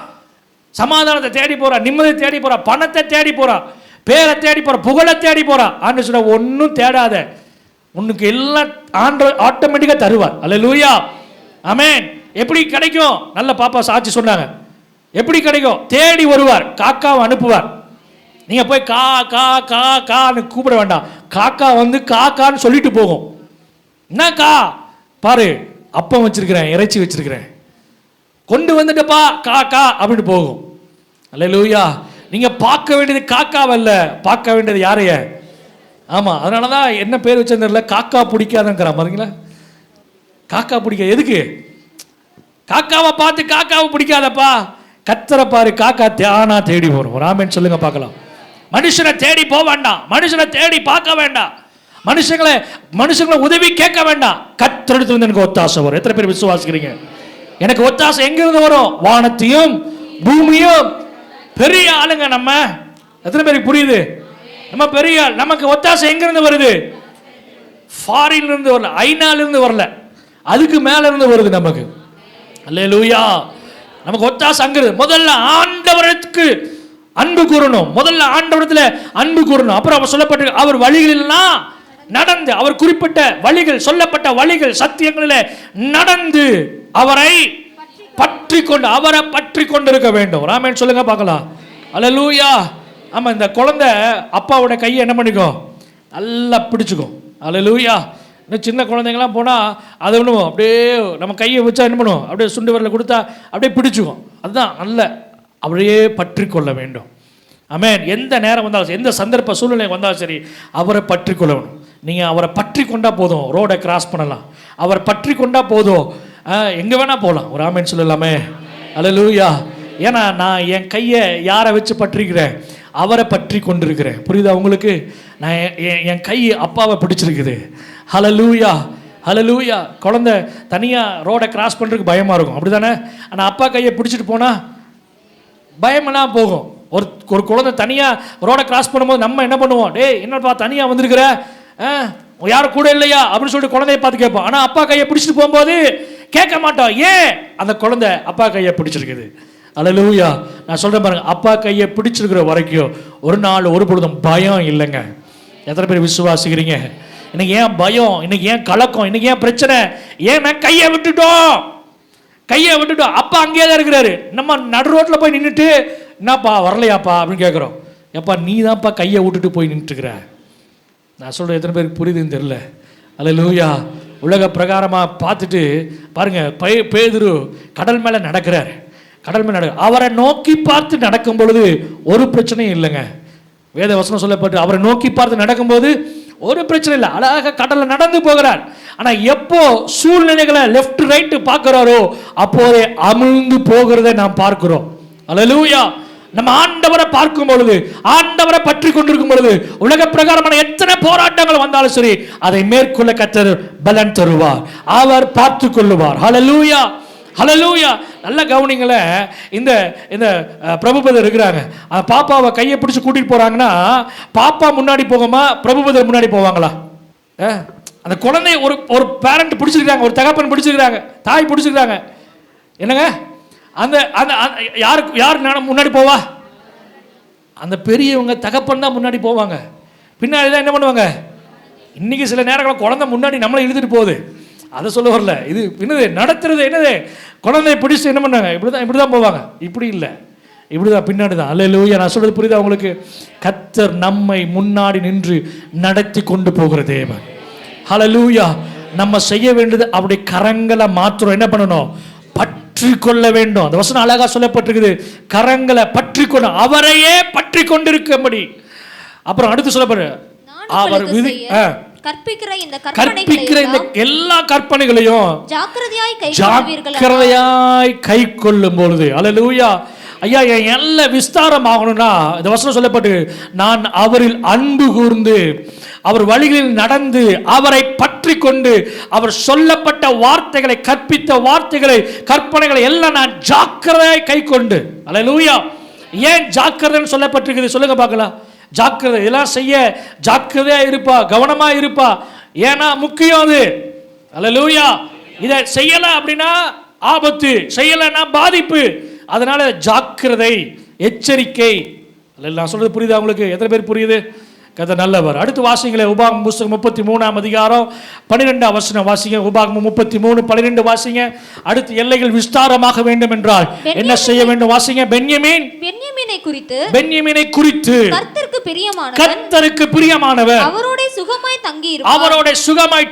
சமாதானத்தை தேடி போறான், நிம்மதியை தேடி போறான், பணத்தை தேடி போறான், பேரை தேடி போறான், புகழை தேடி போறான். ஆண்டு சொல்ல ஒன்றும் தேடாத, உனக்கு எல்லாம் ஆண்டவர் ஆட்டோமேட்டிக்காக தருவார். அல்லேலூயா. ஆமென். எப்படி கிடைக்கும்? நல்ல பாப்பா சாட்சி சொன்னாங்க. எப்படி கிடைக்கும்? தேடி வருவார், காக்காவை அனுப்புவார். நீங்க போய் கா கா கா கான்னு கூப்பிட வேண்டாம், காக்கா வந்து காக்கான்னு சொல்லிட்டு போகும். என்னக்கா பாரு, அப்பம் வச்சிருக்கிறேன், இறைச்சி வச்சிருக்கிறேன், கொண்டு வந்துட்டப்பா காக்கா அப்படின்னு போகும். அல்லேலூயா. நீங்க பார்க்க வேண்டியது காக்காவல்ல, பார்க்க வேண்டியது யாரைய? ஆமா, அதனாலதான் என்ன பேர் வச்சிருந்தல, காக்கா பிடிக்காதங்கிறான் பாருங்களா. காக்கா பிடிக்காது எதுக்கு? காக்காவை பார்த்து காக்காவை பிடிக்காதப்பா, கத்தரை பாரு, காக்கா தியானா தேடி வரும். ஒரு ஆமென் சொல்லுங்க பார்க்கலாம். மனுஷனை தேடி போக வேண்டாம், மனுஷனை தேடி பார்க்க வேண்டாம், மனுஷங்களை உதவி கேட்க வேண்டாம். கர்த்தரிடத்துல இருந்து எனக்கு ஒத்தாசை வரும். எத்தனை பேர் விசுவாசிக்கிறீங்க? எனக்கு ஒத்தாசை எங்கிருந்து வரும்? வானத்தையும் பூமியும். பெரிய ஆளுங்க நம்ம. எத்தனை பேருக்கு புரியுது? நம்ம பெரிய ஆள். நமக்கு ஒத்தாசை எங்கிருந்து வருது? ஃபாரின்ல இருந்து வரல, ஐநால இருந்து வரல, அதுக்கு மேல இருந்து வருது நமக்கு. அல்லேலூயா. நமக்கு ஒத்தாசை அங்கிறது. முதல்ல ஆண்டவருக்கு அன்பு கூறணும், முதல்ல ஆண்டவரத்துல அன்பு கூறணும். அப்புறம் அவர் சொல்லப்பட்ட அவர் வழிகளெல்லாம் நடந்து, அவர் குறிப்பிட்ட வழிகள், சொல்லப்பட்ட வழிகள், சத்தியங்களிலே நடந்து அவரை பற்றி கொண்டு, அவரை பற்றி கொண்டு இருக்க வேண்டும். ராமன் சொல்லுங்க பார்க்கலாம். அல்லேலூயா. ஆமா, இந்த குழந்தை அப்பாவோட கையை என்ன பண்ணிக்கும்? நல்லா பிடிச்சுக்கும். அல்லேலூயா. இன்னும் சின்ன குழந்தைங்களாம் போனால் அதை ஒன்றும் அப்படியே நம்ம கையை வச்சா என்ன பண்ணுவோம்? அப்படியே சுண்டு வரல கொடுத்தா அப்படியே பிடிச்சுக்கும். அதுதான் நல்ல, அப்படியே பற்றி கொள்ள வேண்டும். ஆமென். எந்த நேரம் வந்தாலும், எந்த சந்தர்ப்ப சூழ்நிலை வந்தாலும் சரி, அவரை பற்றி கொள்ளணும். நீங்கள் அவரை பற்றி கொண்டா போதும், ரோடை கிராஸ் பண்ணலாம். அவரை பற்றி கொண்டா போதும், எங்கே வேணால் போகலாம். ஒரு ஆமென் சொல்லலாமே. அல்லேலூயா. ஏன்னா நான் என் கையை யாரை வச்சு பற்றிக்கிறேன்? அவரை பற்றி கொண்டிருக்கிறேன். புரியுதா உங்களுக்கு? நான் என் கை அப்பாவை பிடிச்சிருக்குது. ஹல்லேலூயா, ஹல்லேலூயா. குழந்தை தனியாக ரோடை கிராஸ் பண்ணுறதுக்கு பயமாக இருக்கும், அப்படி தானே? ஆனால் அப்பா கையை பிடிச்சிட்டு போனால் பயமெல்லாம் போகும். ஒரு குழந்தை தனியாக ரோடை கிராஸ் பண்ணும்போது நம்ம என்ன பண்ணுவோம்? டேய் என்னப்பா தனியாக வந்திருக்கிற, யாரும் கூட இல்லையா அப்படின்னு சொல்லிட்டு குழந்தைய பார்த்து கேட்போம். ஆனால் அப்பா கையை பிடிச்சிட்டு போகும்போது கேட்க மாட்டோம். ஏன்? அந்த குழந்தை அப்பா கையை பிடிச்சிருக்குது. அல்லேலூயா. நான் சொல்கிறேன் பாருங்க, அப்பா கையை பிடிச்சிருக்கிற வரைக்கும் ஒரு நாள் ஒரு பொழுதும் பயம் இல்லைங்க. எத்தனை பேர் விசுவாசிக்கிறீங்க? இன்னைக்கு ஏன் பயம்? இன்னைக்கு ஏன் கலக்கம்? இன்னைக்கு ஏன் பிரச்சனை? ஏன் கையை விட்டுட்டோம்? அப்பா அங்கேயே தான் இருக்கிறாரு. நம்ம நடு ரோட்டில் போய் நின்றுட்டு என்னப்பா வரலையாப்பா அப்படின்னு கேட்குறோம். எப்பா நீ தான்ப்பா கையை விட்டுட்டு போய் நின்றுட்டுருக்கிற. நான் சொல்கிறேன், எத்தனை பேருக்கு புரியுதுன்னு தெரியல. அல்லேலூயா. உலக பிரகாரமாக பார்த்துட்டு பாருங்க, பேதுரு கடல் மேலே நடக்கிறார். கடல் மேலே அவரை நோக்கி பார்த்து நடக்கும் பொழுது ஒரு பிரச்சனையும் இல்லைங்க. வேத வசனம் சொல்லப்பட்டு அவரை நோக்கி பார்த்து நடக்கும்போது ஒரு பிரச்சனை இல்லை, அழகாக கடலில் நடந்து போகிறார். ஆனால் எப்போ சூழ்நிலைகளை லெஃப்ட் ரைட்டு பார்க்குறாரோ அப்போதே அமிழ்ந்து போகிறதை நாம் பார்க்கிறோம். அல்லேலூயா. நம்ம ஆண்டவரை பார்க்கும் பொழுது, ஆண்டவரை பற்றி கொண்டிருக்கும் பொழுது, உலக பிரகாரமான எத்தனை போராட்டங்கள் வந்தாலும் சரி அதை மேற்கொள்ள கர்த்தர் பலன் தருவார், அவர் பார்த்து கொள்ளுவார். ஹல்லேலூயா, ஹல்லேலூயா. நல்ல கவனிங்களே, இந்த இந்த பிரபுபதர் இருக்கிறாங்க, பாப்பாவை கையை பிடிச்சி கூட்டிட்டு போறாங்கன்னா பாப்பா முன்னாடி போகுமா, பிரபுபதர் முன்னாடி போவாங்களா? அந்த குழந்தைய ஒரு பேரண்ட் பிடிச்சிருக்காங்க, ஒரு தகப்பன் பிடிச்சிருக்காங்க, தாய் பிடிச்சிருக்காங்க. என்னங்க அந்த அந்த யார் முன்னாடி போவா? அந்த பெரியவங்க தகப்பன் தான் முன்னாடி போவாங்க. பின்னாடி தான் என்ன பண்ணுவாங்க? இன்னைக்கு சில நேரங்களில் குழந்தை முன்னாடி நம்மளை இழுத்துட்டு போகுது, அதை சொல்ல வரல. இது என்னது நடத்துறது? என்னது குழந்தைய பிடிச்சி என்ன பண்ணாங்க? இப்படி தான் போவாங்க. இப்படி இல்லை, இப்படி தான் பின்னாடி தான். அல்லேலூயா. நான் சொல்றது புரியுதா உங்களுக்கு? கர்த்தர் நம்மை முன்னாடி நின்று நடத்தி கொண்டு போகிற தேவன். ஹல்லேலூயா. நம்ம செய்ய வேண்டியது அப்படி கரங்களை மாத்திரம் என்ன பண்ணணும்? பற்றி கொள்ள வேண்டும். அந்த வசனம் அழகா சொல்லப்பட்டிருக்குது, கரங்களை பற்றி கொண்டு அவரையே பற்றி கொண்டிருக்கும்படி. அப்புறம் அடுத்து சொல்லப்படுற அவர் கற்பிக்கிற இந்த எல்லா கற்பனைகளையும் ஜாக்கிரதையாய் கை கொள்ளும் பொழுது, அல்லேலூயா. ஐயா, என் எல்லாம் விஸ்தாரம் ஆகணும்னா இந்த வசனம் சொல்லப்பட்டு, நான் அவரில் அன்பு கூர்ந்து அவர் வழிகளில் நடந்து அவரை பற்றி கொண்டு அவர் சொல்லப்பட்ட வார்த்தைகளை, கற்பித்த வார்த்தைகளை, கற்பனைகளை எல்லாம் நான் ஜாக்கிரதையாய் கை கொண்டு. அல்லேலூயா. ஏன் ஜாக்கிரதைன்னு சொல்லப்பட்டிருக்குது சொல்லுங்க பார்க்கலாம். ஜாக்கிரதை இதெல்லாம் செய்ய ஜாக்கிரதையா இருப்பா, கவனமா இருப்பா. ஏன்னா முக்கியம் அது. அல்லேலூயா. இதை செய்யல அப்படின்னா ஆபத்து, செய்யலைன்னா பாதிப்பு. அதனால ஜாக்கிரதை, எச்சரிக்கை. நான் சொல்றது புரியுதா உங்களுக்கு? எத்தனை பேர் புரியுது? கர்த்தர் நல்லவர். அடுத்து வாசிங்களே, உபாகமம் புஸ்தகம் 33ஆம் அதிகாரம் 12ஆம் வசனம் வாசிங்க. உபாகமம் 33:12 வாசிங்க. அடுத்து எல்லைகள் விஸ்தாரமாக வேண்டும் என்றால் என்ன செய்ய வேண்டும் வாசிங்க. பென்யமீனை குறித்து கர்த்தருக்கு பிரியமானவர் அவரோட சுகமாய்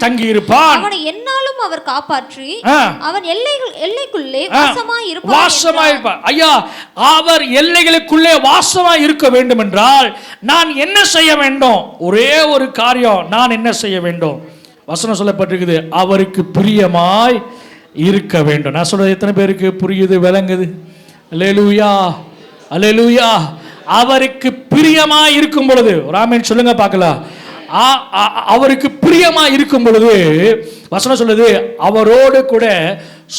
தங்கி இருப்பான். அவனை என்னாலும் அவர் காப்பாற்றி அவன் எல்லைக்குள்ளே வாசமாய் இருப்பார். ஐயா, அவர் எல்லைகளுக்குள்ளே வாசமாய் இருக்க வேண்டும் என்றால் நான் என்ன செய்ய வேண்டும்? ஒரே ஒரு காரியம், நான் என்ன செய்ய வேண்டும்? வசனம் சொல்லப்பட்டிருக்குது, அவருக்கு பிரியமாய் இருக்க வேண்டும். நான் சொல்றது எத்தனை பேருக்கு புரியுது, விளங்குது? அல்லேலூயா, அல்லேலூயா. அவருக்கு பிரியமாய் இருக்கும் பொழுது, ஒரு ஆமென் சொல்லுங்க பார்க்கலாம். அவருக்கு பிரியமாய் இருக்கும் பொழுது வசனம் சொல்லுது, அவரோடு கூட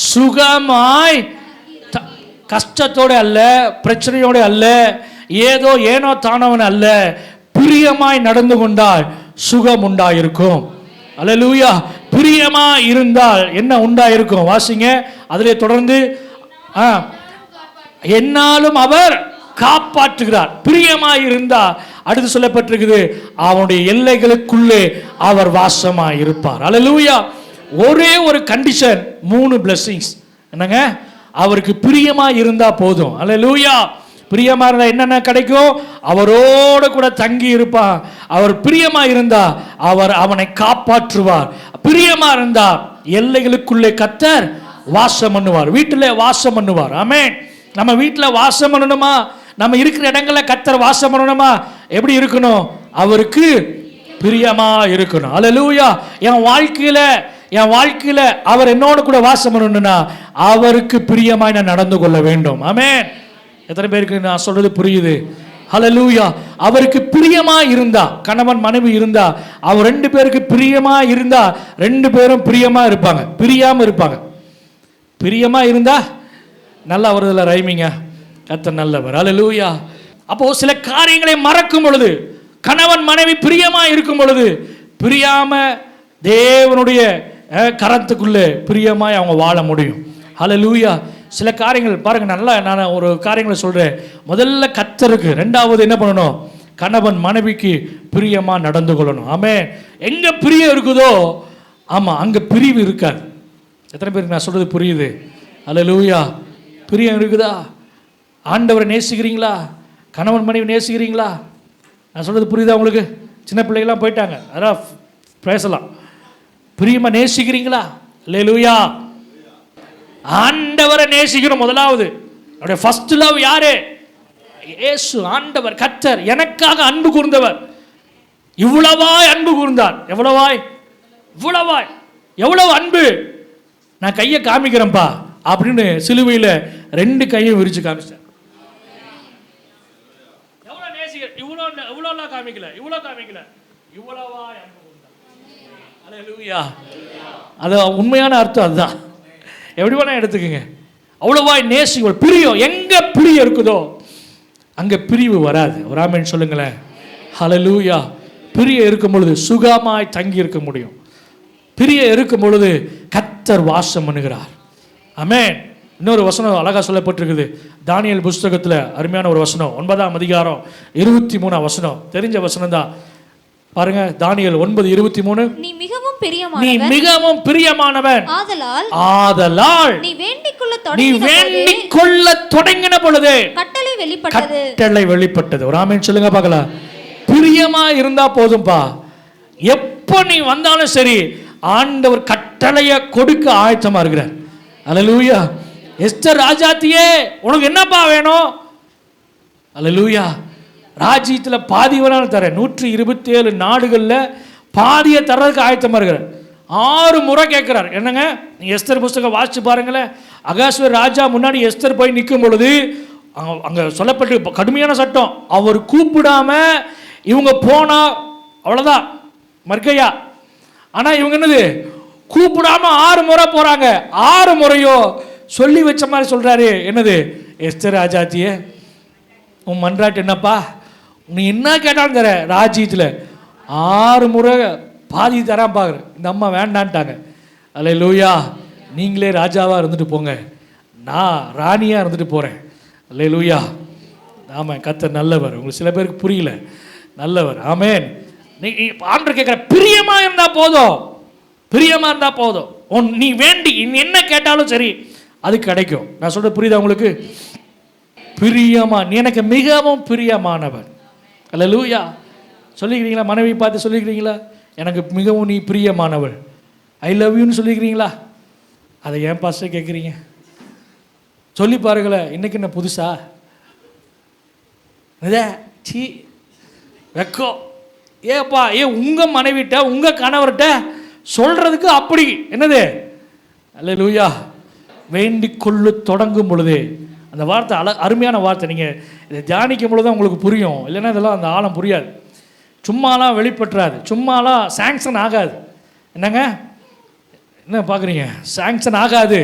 சுகமாய், கஷ்டத்தோட அல்ல, பிரச்சனையோட அல்ல, ஏனோ தானவன் அல்ல, பிரியமாய் நடந்து கொண்டால் சுகம் உண்டாயிருக்கும். அல்லேலூயா. பிரியமா இருந்தால் என்ன உண்டாயிருக்கும் வாசிங்க. அதிலே தொடர்ந்து என்னாலும் அவர் காப்பாற்றுகிறார். பிரியமாய் இருந்தா அடுத்து சொல்லப்பட்டிருக்குது, அவனுடைய எல்லைகளுக்குள்ளே அவர் வாசமாய் இருப்பார். அல்லேலூயா. ஒரே ஒரு கண்டிஷன், 3 blessings. என்னங்க? அவருக்கு பிரியமா இருந்தா போதும். அல்லேலூயா. பிரியமா இருந்தா என்னென்ன கிடைக்கும்? அவரோடு கூட தங்கி இருப்பான். அவர் பிரியமா இருந்தா அவர் அவனை காப்பாற்றுவார். பிரியமா இருந்தா எல்லைகளுக்குள்ளே கர்த்தர் வாசம் பண்ணுவார், வீட்டிலே வாசம் பண்ணுவார். ஆமென். நம்ம வீட்டில் வாசம் பண்ணணுமா? நம்ம இருக்கிற இடங்கள்ல கர்த்தர் வாசம் பண்ணணுமா? எப்படி இருக்கணும்? அவருக்கு பிரியமா இருக்கணும். அல்லேலூயா. என் வாழ்க்கையில அவர் என்னோட கூட வாசம் பண்ணணும்னா அவருக்கு பிரியமாய் நான் நடந்து கொள்ள வேண்டும். ஆமென். எத்தனை பேருக்கு நான் சொல்றது புரியுது? ஹல்லேலூயா. அவருக்கு பிரியமா இருந்தா, கணவன் மனைவி இருந்தா, அவர் 2 பேருக்கு பிரியமா இருந்தா 2 பேரும் பிரியமா இருப்பாங்க, பிரியாம இருப்பாங்க. பிரியமா இருந்தா நல்லா வருதுல ரைமிங்க. கர்த்தர் நல்லவர். ஹல்லேலூயா. அப்போ சில காரியங்களை மறக்கும் பொழுது, கணவன் மனைவி பிரியமா இருக்கும் பொழுது, பிரியாம தேவனுடைய கரத்துக்குள்ளே பிரியமாய் அவங்க வாழ முடியும். ஹல்லேலூயா. சில காரியங்கள் பாருங்க, நல்லா நான் ஒரு காரியங்களை சொல்றேன். முதல்ல கர்த்தருக்கு, 2வது என்ன பண்ணணும்? கணவன் மனைவிக்கு பிரியமா நடந்து கொள்ளணும். ஆமென். எங்க பிரியம் இருக்குதோ ஆமா அங்க பிரிவு இருக்காது. எத்தனை பேருக்கு நான் சொல்றது புரியுது? ஹல்லேலூயா. பிரியம் இருக்குதா? ஆண்டவரை நேசிக்கிறீங்களா? கணவன் மனைவி நேசிக்கிறீங்களா? நான் சொல்றது புரியுதா உங்களுக்கு? சின்ன பிள்ளைகள்லாம் போயிட்டாங்க, அதான் பேசலாம். பிரியமா நேசிக்கிறீங்களா? அல்லேலூயா. ஆண்டவரை நேசிக்கிறோம். முதலாவது அவருடைய ஃபர்ஸ்ட் லவ் யாரு? இயேசு, ஆண்டவர், கர்த்தர் எனக்காக அன்பு கூர்ந்தவர். இவ்வளவாய் அன்பு கூர்ந்தார். எவ்வளவாய்? இவ்வளவாய். எவ்வளவு அன்பு! நான் கையை காமிக்கிறேன்ப்பா அப்படின்னு சிலுவையில் 2 கையும் விரிச்சு காமிச்சார். எவ்வளவு நேசிக்கிற, இவ்வளோலாம் காமிக்கல, இவ்வளோ காமிக்கல, இவ்வளவாய் அன்பு கூர்ந்தார். அல்லேலூயா. அது உண்மையான அர்த்தம் அதுதான். எப்படி வேணா எடுத்துக்கங்க. அவ்வளவாய் நேசிக்க பிரியம். எங்க பிரியம் இருக்குதோ அங்க பிரிவு வராது. ஒரு ஆமென் சொல்லுங்களேன். ஹல்லேலூயா. பிரியம் இருக்கும் பொழுது சுகமாய் தங்கி இருக்க முடியும். பிரியம் இருக்கும் பொழுது கர்த்தர் வாசம் பண்ணுகிறார். ஆமென். இன்னொரு வசனம் அழகா சொல்லப்பட்டிருக்குது தானியேல் புஸ்தகத்தில். அருமையான ஒரு வசனம், 9ஆம் அதிகாரம் 23ஆம் வசனம். தெரிஞ்ச வசனம் தான் பாருங்க. தானியேல் 9:23. நீ மிகவும் பிரியமானவன், ஆதலால் நீ வேண்டிக் கொள்ள தொடங்கின பொழுது கட்டளை வெளிப்பட்டது. ஒரு ஆமென் சொல்லுங்க பார்க்கலாம். பிரியமா இருந்தா போதும்பா. எப்போ நீ வந்தாலும் சரி, ஆண்டவர் கட்டளையை கொடுக்க ஆயத்தமா இருக்கிறார். அல்லேலூயா. எஸ்தர் ராஜாத்தியே, உனக்கு என்னப்பா வேணும்? அல்லேலூயா. ராஜ்யத்தில் பாதி வேணாலும் தரேன். 127 நாடுகளில் பாதியை தர்றதுக்கு ஆயத்தமாக இருக்கிறார். 6 முறை கேட்குறார். என்னங்க, நீ எஸ்தர் புஸ்தகம் வாசிச்சு பாருங்களேன். அகாஸ்வேர் ராஜா முன்னாடி எஸ்தர் போய் நிற்கும் பொழுது அங்கே சொல்லப்பட்டு கடுமையான சட்டம். அவர் கூப்பிடாம இவங்க போனா அவ்வளோதான் மர்க்கையா. ஆனால் இவங்க என்னது, கூப்பிடாம 6 முறை போகிறாங்க. 6 முறையோ சொல்லி வச்ச மாதிரி சொல்கிறாரு. என்னது, எஸ்தர் ராஜாத்தியே, உன் மன்றாட்டு என்னப்பா, நீ என்ன கேட்டாலும் தர. ராஜ்யத்தில் 6 முறை பாதி தரான் பார்க்குற. இந்த அம்மா வேண்டான்ட்டாங்க. அல்லேலூயா. நீங்களே ராஜாவாக இருந்துட்டு போங்க, நான் ராணியாக இருந்துட்டு போகிறேன். அல்லேலூயா. ஆமாம், கர்த்தர் நல்லவர். உங்களுக்கு சில பேருக்கு புரியல, நல்லவர். ஆமென். நீ ஆண்டவர் கேட்குற, பிரியமாக இருந்தால் போதும், பிரியமாக இருந்தால் போதும். நீ வேண்டி என்ன கேட்டாலும் சரி, அது கிடைக்கும். நான் சொல்கிறது புரியுதா உங்களுக்கு? பிரியமா, நீ எனக்கு மிகவும் பிரியமானவர். அல்லேலூயா. சொல்லிக்கிறீங்களா? மனைவி பார்த்து சொல்லிக்கிறீங்களா, எனக்கு மிகவும் நீ பிரியமானவள், ஐ லவ் யூன்னு சொல்லிக்கிறீங்களா? அதை ஏன் பாஸ்டர் கேட்குறீங்க? சொல்லி பாருங்களேன். இன்னைக்கு என்ன புதுசா? சீ வெக்கோ. ஏப்பா, உங்கள் மனைவிட்ட உங்கள் கணவர்கிட்ட சொல்கிறதுக்கு அப்படி என்னது? அல்லேலூயா. வேண்டிக் கொள்ளு தொடங்கும் பொழுது அந்த வார்த்தை அருமையான வார்த்தை. நீங்கள் இதை தியானிக்கும் பொழுது தான் உங்களுக்கு புரியும். இல்லைன்னா இதெல்லாம் அந்த ஆழம் புரியாது. சும்மாலாம் வெளிப்பட்டுறாது, சும்மாலாம் சாங்ஷன் ஆகாது. என்னங்க, என்ன பார்க்குறீங்க? சாங்ஷன் ஆகாது.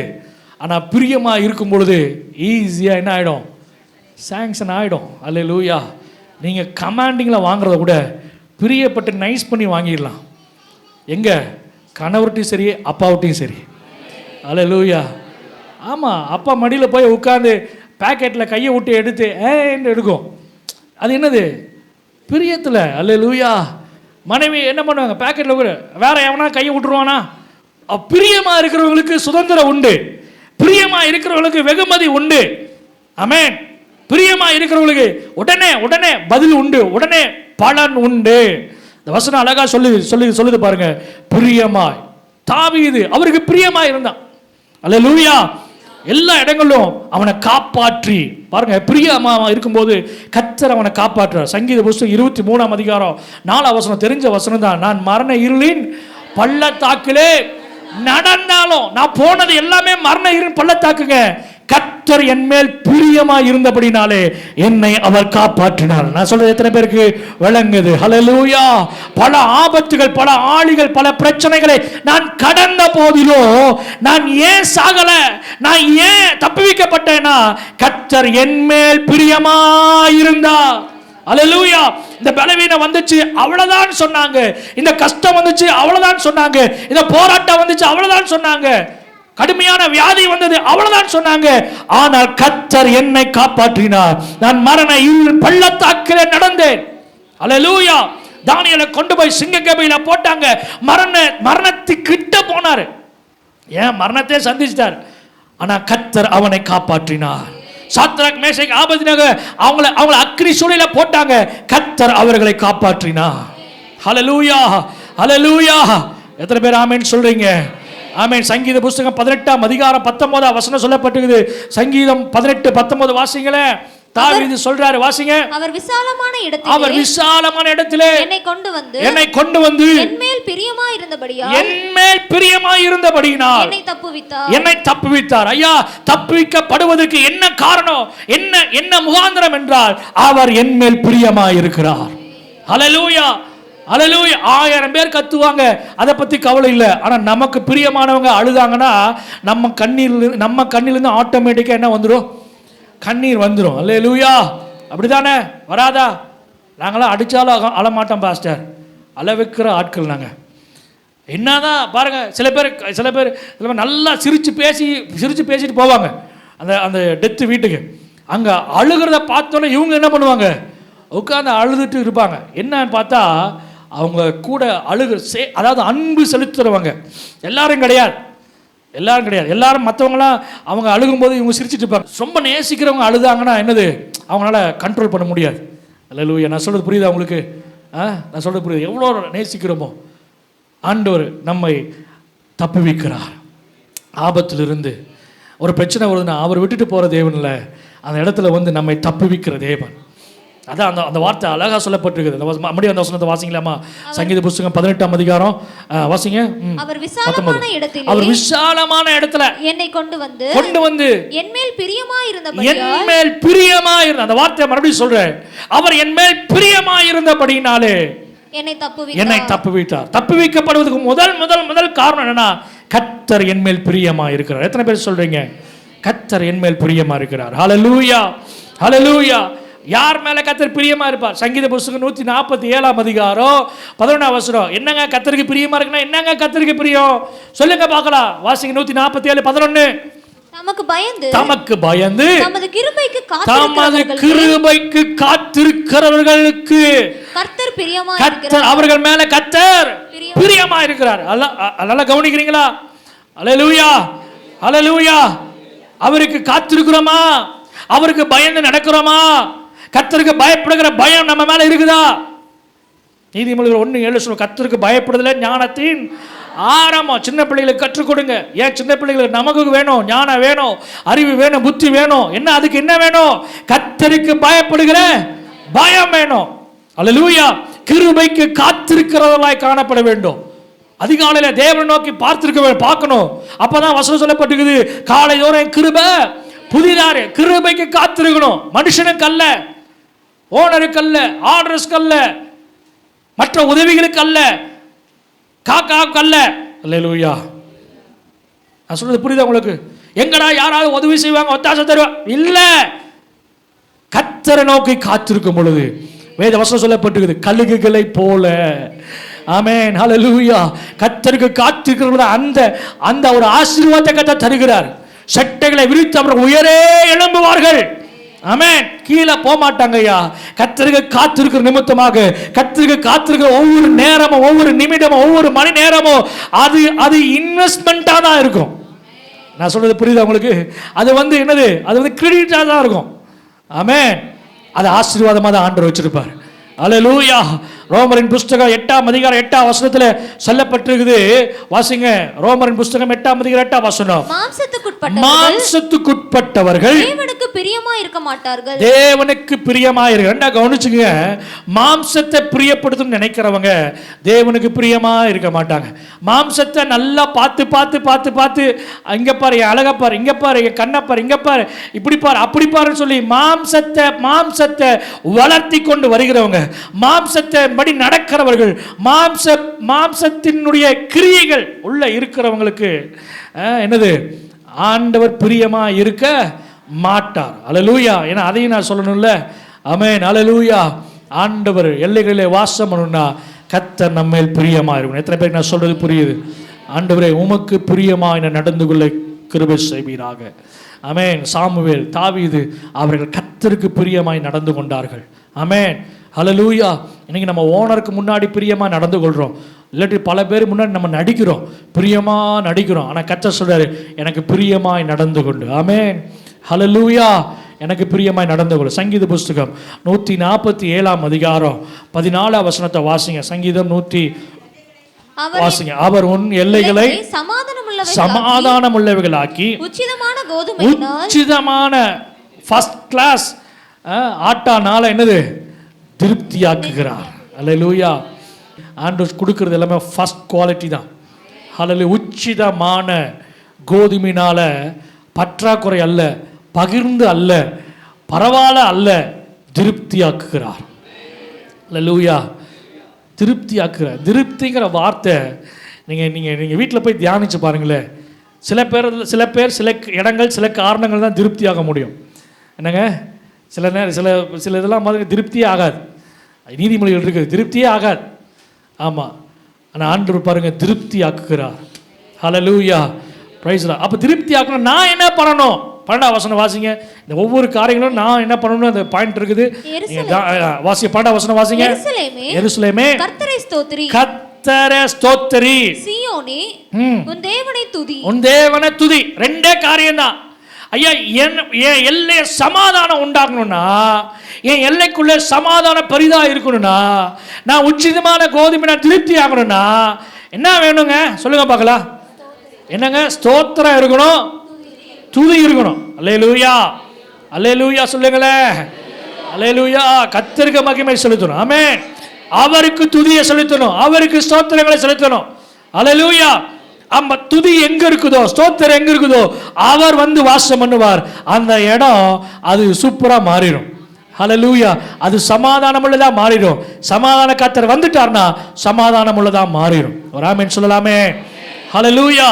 ஆனால் பிரியமாக இருக்கும் பொழுது ஈஸியாக என்ன ஆகிடும்? சாங்ஷன் ஆகிடும். அல்லேலூயா. நீங்கள் கமாண்டிங்கில் வாங்குறத கூட பிரியப்பட்டு நைஸ் பண்ணி வாங்கிடலாம். எங்கே? கணவர்கிட்டையும் சரி, அப்பாவிட்டையும் சரி. அல்லேலூயா. ஆமாம், அப்பா மடியில் போய் உட்காந்து பேக்கெட்டில் கையை விட்டு எடுத்து ஏன்னு எடுக்கும். அது என்னது? பிரியத்தில். அல்லேலூயா. மனைவி என்ன பண்ணுவாங்க? பேக்கெட்டில் கூட வேற எவனா கையை விட்டுருவானா? பிரியமாக இருக்கிறவங்களுக்கு சுதந்திரம் உண்டு, பிரியமாக இருக்கிறவங்களுக்கு வெகுமதி உண்டு. ஆமென். பிரியமாக இருக்கிறவங்களுக்கு உடனே பதில் உண்டு, உடனே பலன் உண்டு. இந்த வசனம் அழகா சொல்லுது பாருங்க. பிரியமாய். தாவீது அவருக்கு பிரியமாய் இருந்தான். அல்லேலூயா. எல்லா இடங்களிலும் அவனை காப்பாற்றி பாருங்க. பிரியமா இருக்கும்போது கர்த்தர் அவனை காப்பாற்றுறார். சங்கீத புஸ்தகம் 23ஆம் அதிகாரம் 4ஆம் வசனம் தெரிஞ்ச வசனம் தான். நான் மரண இருளின் பள்ளத்தாக்கிலே நடந்தாலும், நான் போனது எல்லாமே மரண இருளின் பள்ளத்தாக்குங்க. கர்த்தர் என் மேல் பிரியமா இருந்தபடினாலே என்னை அவர் காப்பாற்றினார். நான் சொல்றது எத்தனை பேருக்கு விளங்குது? ஹல்லேலூயா. பல ஆபத்துகள், பல ஆளிகள், பல பிரச்சனைகளை நான் கடந்த போதிலும் நான் ஏன் சாகல, நான் ஏன் தப்புவிக்கப்பட்டேனா? கர்த்தர் என் மேல் பிரியமா இருந்தார். ஹல்லேலூயா. இந்த பலவீனம் வந்துச்சு அவ்வளவுதான் சொன்னாங்க, இந்த கஷ்டம் வந்துச்சு அவ்வளவுதான் சொன்னாங்க, இந்த போராட்டம் வந்துச்சு அவ்வளவுதான் சொன்னாங்க, கடுமையான வியாதி வந்தது அவ்வளவுதான் சொன்னாங்க. ஆனால் கர்த்தர் என்னை காப்பாற்றினார். நான் மரண இருள் பள்ளத்தாக்கிலே நடந்தேன். அல்லேலூயா. தானியேலை கொண்டு போய் சிங்கக்கபியில போட்டாங்க. மரணத்துக்கு கிட்ட போனாரு. ஏன்? மரணத்தை சந்திச்சிட்டார். ஆனா கர்த்தர் அவனை காப்பாற்றினார். சாத்ராக், மேஷாக், ஆபேத்நேகோ அவங்கள அக்கினி சூளையில போட்டாங்க. கர்த்தர் அவர்களை காப்பாற்றினார். ஹல்லேலூயா. ஹல்லேலூயா. எத்தனை பேர் ஆமென் சொல்றீங்க? ஆமென். சங்கீத புஸ்தகம் 18ஆம் அதிகாரம் 19ஆம் வசனம் சொல்லப்பட்டிருக்குது. சங்கீதம் 18:19 வாசிங்களேன். தாவீது சொல்றாரு, வாசிங்க. அவர் விசாலமான இடத்திலே என்னை கொண்டு வந்து என்மேல் பிரியமாயிருந்தபடியால் என்னை தப்புவித்தார். ஐயா, தப்புவிக்கப்படுவதற்கு என்ன காரணம், என்ன முகாந்திரம் என்றால் அவர் என்மேல் பிரியமாயிருக்கிறார். ஹல்லேலூயா, ஹல்லேலூயா. 1000 பேர் கத்துவாங்க, அதை பத்தி கவலை இல்லை. ஆனா நமக்கு பிரியமானவங்க அழுதாங்கன்னா நம்ம கண்ணிலிருந்து ஆட்டோமேட்டிக்கா என்ன வந்துடும்? கண்ணீர் வந்துடும். அல்லேலூயா. அப்படிதானே? வராதா? நாங்களாம் அடித்தாலும் அழமாட்டோம் பாஸ்டர், அழ வைக்கிற ஆட்கள் நாங்கள். என்னதான் பாருங்க, சில பேர் நல்லா சிரித்து பேசிட்டு போவாங்க அந்த டெத்து வீட்டுக்கு. அங்கே அழுகிறத பார்த்தோன்னே இவங்க என்ன பண்ணுவாங்க? உட்காந்து அழுதுட்டு இருப்பாங்க. என்னன்னு பார்த்தா அவங்க கூட அதாவது அன்பு செலுத்துறவங்க எல்லாரும் கிடையாது. எல்லாரும் மற்றவங்களாம் அவங்க அழுகும்போது இவங்க சிரிச்சிட்டு இருப்பாங்க. ரொம்ப நேசிக்கிறவங்க அழுதாங்கன்னா என்னது, அவங்களால கண்ட்ரோல் பண்ண முடியாது. அல்லேலூயா. நான் சொல்கிறது புரியுதா உங்களுக்கு? நான் சொல்கிறது புரியுது? எவ்வளோ நேசிக்கிறோமோ ஆண்டவர் நம்மை தப்புவிக்கிறார் ஆபத்திலிருந்து. ஒரு பிரச்சனை வருதுன்னா அவர் விட்டுட்டு போகிற தேவன் இல்லை, அந்த இடத்துல வந்து நம்மை தப்புவிக்கிற தேவன். அதான் அந்த வார்த்தை அழகா சொல்லப்பட்டிருக்குது. மறுபடியும் அந்த வசனத்தை வாசிங்களாமா? சங்கீத புஸ்தகம் 18ஆம் அதிகாரம் வாசிங்க. அவர் விசாலமான இடத்துல என்னை கொண்டு வந்து என்மேல் பிரியமாயிருந்த அந்த வார்த்தை மறுபடியும் சொல்றேன். அவர் என்மேல் பிரியமாயிருந்தபடியினாலே என்னை தப்புவித்தார். தப்புவிக்கப்படுவதற்கு முதல் காரணம் என்னன்னா, கர்த்தர் என்மேல் பிரியமா இருக்கிறார். எத்தனை பேர் சொல்றீங்க? கர்த்தர் என்மேல் பிரியமா இருக்கிறார். ஹல்லேலூயா, ஹல்லேலூயா. யார் மேல கர்த்தர் பிரியமா இருப்பார்? சங்கீத புஸ்தகம் 147ஆம் அதிகாரம் 11ஆம் வசனம். என்னங்க கர்த்தருக்கு பிரியமா இருக்குன்னா என்னங்க கர்த்தருக்கு பிரியம் சொல்லுங்க பார்க்கலாம். வாசிங்க 147:11. தமக்கு பயந்து தமது கிருபைக்கு காத்திருக்கிறவர்களுக்கு கர்த்தர் அவர்கள் மேல கர்த்தர் பிரியமா இருக்கிறார். நல்லா கவனிக்கிறீங்களா? அல்லேலூயா, அல்லேலூயா. அவருக்கு காத்திருக்கிறோமா? அவருக்கு பயந்து நடக்கிறோமா? கர்த்தருக்கு பயப்படுகிற பயம் நம்ம மேல இருக்குதா? நீதிமொழிகள் 1:7 கர்த்தருக்கு பயப்படுதல ஞானத்தின் ஆரம்பம். சின்ன பிள்ளைகளுக்கு கற்றுக் கொடுங்க. ஏன் சின்ன பிள்ளைகளுக்கு நமக்கு வேணும், ஞானம் வேணும், அறிவு வேணும், புத்தி வேணும். என்ன அதுக்கு என்ன வேணும்? கர்த்தருக்கு பயப்படுகிற பயம் வேணும். அல்லேலூயா. கிருபைக்கு காத்திருக்கிறவர்களாய் காணப்பட வேண்டும். அதிகாலையில தேவனை நோக்கி பார்க்கணும். அப்பதான் வசனம் சொல்லப்பட்டிருக்குது, காலை தோறும் கிருபை புதிதாரு. கிருபைக்கு காத்திருக்கணும். மனுஷனுக்கு அல்ல, ஓனருக்கு அல்ல, ஆர்டர்ஸ்க்கு அல்ல, மற்ற உதவிகளுக்கு அல்ல, காக்காவுக்கு அல்ல. அல்லேலூயா. நான் சொல்றது புரியுதா உங்களுக்கு? எங்கடா யாராவது உதவி செய்வாங்க, ஒத்தாசை தருவாங்க? இல்ல, கர்த்தரை நோக்கி காத்திருக்கும் பொழுது வேத வசனம் சொல்லப்பட்டிருக்குது, கழுகுகளை போல. ஆமென், ஹல்லேலூயா. கர்த்தருக்கு காத்திருக்கிற அந்த ஒரு ஆசீர்வாதத்தை கர்த்தர் தருகிறார். சட்டைகளை விரித்து அவர்கள் உயரே எழும்புவார்கள். ஆமென். கீழே போக மாட்டாங்க ஐயா. கர்த்தருக்கு காத்திருக்கிற நிமித்தமாக, கர்த்தருக்கு காத்திருக்கிற ஒவ்வொரு நேரமும், ஒவ்வொரு நிமிடமும், ஒவ்வொரு மணி நேரமும் அது இன்வெஸ்ட்மெண்ட்டாக தான் இருக்கும். நான் சொல்றது புரியுதா உங்களுக்கு? அது வந்து என்னது? அது வந்து கிரெடிட்டாக தான் இருக்கும். ஆமென். அது ஆசீர்வாதமாக தான் ஆண்டவர் வச்சிருப்பார். அல்லேலூயா. ரோமரின் புஸ்தகம் 8ஆம் அதிகாரம் 8ஆம் வசனத்துல சொல்லப்பட்டிருக்குது. வாசிங்க. ரோமரின் புஸ்தகம் 8ஆம் அதிகாரம் 8ஆம் வசனம். மாம்சத்துக்குட்பட்டவர்கள் தேவனுக்கு பிரியமா இருக்க மாட்டார்கள். தேவனுக்கு பிரியமா இருக்க கவனிச்சுங்க. மாம்சத்தை பிரியப்படுத்தும் நினைக்கிறவங்க தேவனுக்கு பிரியமா இருக்க மாட்டாங்க. மாம்சத்தை நல்லா பார்த்து இங்க பாரு, அழகா பாரு, இங்க பாரு, கண்ணை பாரு, இங்க பாரு, இப்படி பாரு, அப்படி பாருன்னு சொல்லி மாம்சத்தை வளர்த்தி கொண்டு வருகிறவங்க, மாம்சத்தை படி நடக்கிறவர்கள், மாம்சத்தினுடைய கிரியைகள் உள்ள இருக்கிறவங்களுக்கு என்னது? ஆண்டவர் பிரியமா இருக்க மாட்டார். அல்லேலூயா. ஏன்னா அதையும் நான் சொல்லணும்ல. ஆமென், அல்லேலூயா. ஆண்டவர் எல்லைகளிலே வாசம் பண்ணணும்னா கர்த்தர் நம்மேல் பிரியமா இருக்கும். எத்தனை பேருக்கு நான் சொல்றது புரியுது? ஆண்டவரே உமக்கு பிரியமா என நடந்து கொள்ள கிருபை செய்வீராக. ஆமென். சாமுவேல், தாவீது அவர்கள் கர்த்தருக்கு பிரியமாய் நடந்து கொண்டார்கள். ஆமென், ஹல்லேலூயா. இன்னைக்கு நம்ம ஓனருக்கு முன்னாடி பிரியமா நடந்து கொள்றோம், இல்லாட்டி பல பேர் முன்னாடி நம்ம நடிக்கிறோம், பிரியமா நடிக்கிறோம். ஆனால் கர்த்தர் சொல்றாரு, எனக்கு பிரியமாய் நடந்து கொண்டு. ஆமென், ஹல்லேலூயா. எனக்கு பிரியமாய் நடந்து கொள்ள. சங்கீத புஸ்தகம் 147ஆம் அதிகாரம் 14ஆம் வசனத்தை வாசிங்க. சங்கீதம் 100. வாசிங்க. அவர் உன் எல்லைகளை சமாதானம் உள்ளவைகளாக்கி உச்சிதமான ஃபர்ஸ்ட் கிளாஸ் ஆட்டானால என்னது திருப்தியாக்குகிறார். அல்லேலூயா. ஆண்டவர் கொடுக்கறது எல்லாமே ஃபர்ஸ்ட் குவாலிட்டி தான். அல்லேலூயா. உச்சிதமான கோதுமையினால பற்றாக்குறை அல்ல, பகிர்ந்து அல்ல, பரவாயில்ல அல்ல, திருப்தியாக்குகிறார். அல்லேலூயா. திருப்தியாக்குகிறார். திருப்திங்கிற வார்த்தை நீங்கள் வீட்டில் போய் தியானிச்சு பாருங்களேன். சில பேர் சில இடங்கள் சில காரணங்கள் தான் திருப்தியாக முடியும். என்னங்க, சில நேரம் சில இதெல்லாம் மாதிரி திருப்தியே ஆகாது. நீதிமொழிகள் இருக்குது, திருப்தியே ஆகாது. ஆமாம். ஆனால் ஆண்டவர் பாருங்கள் திருப்தி ஆக்குகிறார். ஹல்லேலூயா. Praise the Lord. அப்போ திருப்தி ஆக்கணும். நான் என்ன பண்ணணும்? 12ஆம் வசனம் வாசிங்க. இந்த ஒவ்வொரு காரியங்களும் நான் என்ன பண்ணணும் அந்த பாயிண்ட் இருக்குது. வாசிங்க 12ஆம் வசனம் வாசிங்க. எருசலேமே கர்த்தரை ஸ்தோத்திரி, கர்த்தரை ஸ்தோத்திரி. சீயோனே உன் தேவனை துதி, உன் தேவனை துதி. ரெண்டே காரியம் தான் ஐயா. என் எல்லைய சமாதானம் உண்டாகணும்னா, என் எல்லைக்குள்ள சமாதானம் பெரிதா இருக்கணும்னா, நான் உச்சிதமான கோதுமை நான் திருப்தி ஆகணும்னா என்ன வேணுங்க சொல்லுங்க பார்க்கலாம். என்னங்க? ஸ்தோத்திரம் இருக்கணும், துதி இருக்கணும். அல்லேலூயா. அல்லேலூயா சொல்லுங்களேன். அல்லேலூயா. கர்த்தருக்கு மகிமை செலுத்தணும். ஆமென். அவருக்கு துதியை செலுத்தணும், அவருக்கு ஸ்தோத்திரங்களை செலுத்தணும். அல்லேலூயா. அந்த துதி எங்க இருக்குதோ, ஸ்தோத்திரம் எங்க இருக்குதோ, அவர் வந்து வாசம் பண்ணுவார். அந்த இடம் அது சூப்பரா மாறிடும். ஹல்லேலூயா. அது சமாதானம் உள்ளதா மாறிடும். சமாதான கர்த்தர் வந்துட்டார்னா சமாதானம் உள்ளதா மாறிடும். ஒரு ஆமென் சொல்லலாமே. ஹல்லேலூயா.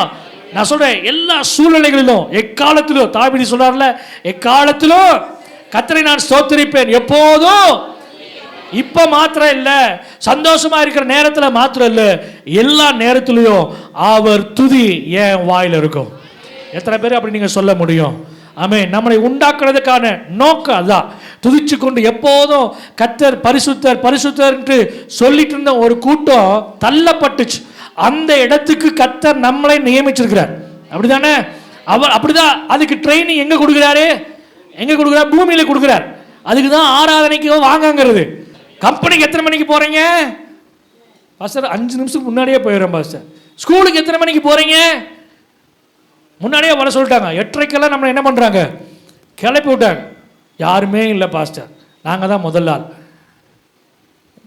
நான் சொல்றேன், எல்லா சூழ்நிலைகளிலும் எக்காலத்திலும் தாவீது சொல்றாருல, எக்காலத்திலும் கர்த்தரை நான் ஸ்தோத்திரிப்பேன், எப்போதும். இப்ப மாத்திரம் இல்ல, சந்தோஷமா இருக்கிற நேரத்துல மாத்திரம் இல்ல, எல்லா நேரத்திலையும் அவர் துதி என் வாயில இருக்கும். எத்தனை பேர் அப்படி நீங்க சொல்ல முடியும்? ஆமென். நம்மளை உண்டாக்குறதுக்கான நோக்கம் அதான். துதிச்சு கொண்டு எப்போதும் கர்த்தர் பரிசுத்தர் பரிசுத்தர் என்று சொல்லிட்டு இருந்த ஒரு கூட்டம் தள்ளப்பட்டுச்சு. அந்த இடத்துக்கு கர்த்தர் நம்மளை நியமிச்சிருக்கிறார். அப்படிதானே? அவர் அப்படிதான். அதுக்கு ட்ரைனிங் எங்க கொடுக்கிறாரு? எங்க கொடுக்கிறார்? பூமியில கொடுக்கிறார். அதுக்கு தான் ஆராதனைக்கு வாங்கங்கிறது. கம்பெனிக்கு எத்தனை மணிக்கு போறீங்க பாஸ்டர்? 5 நிமிஷத்துக்கு முன்னாடியே போயிடுறேன் பாஸ்டர். ஸ்கூலுக்கு எத்தனை மணிக்கு போறீங்க? முன்னாடியே வர சொல்லிட்டாங்க. 8:30 நம்மளை என்ன பண்றாங்க? கிளப்பி விட்டாங்க. யாருமே இல்லை பாஸ்டர், நாங்க தான் முதல் ஆள்.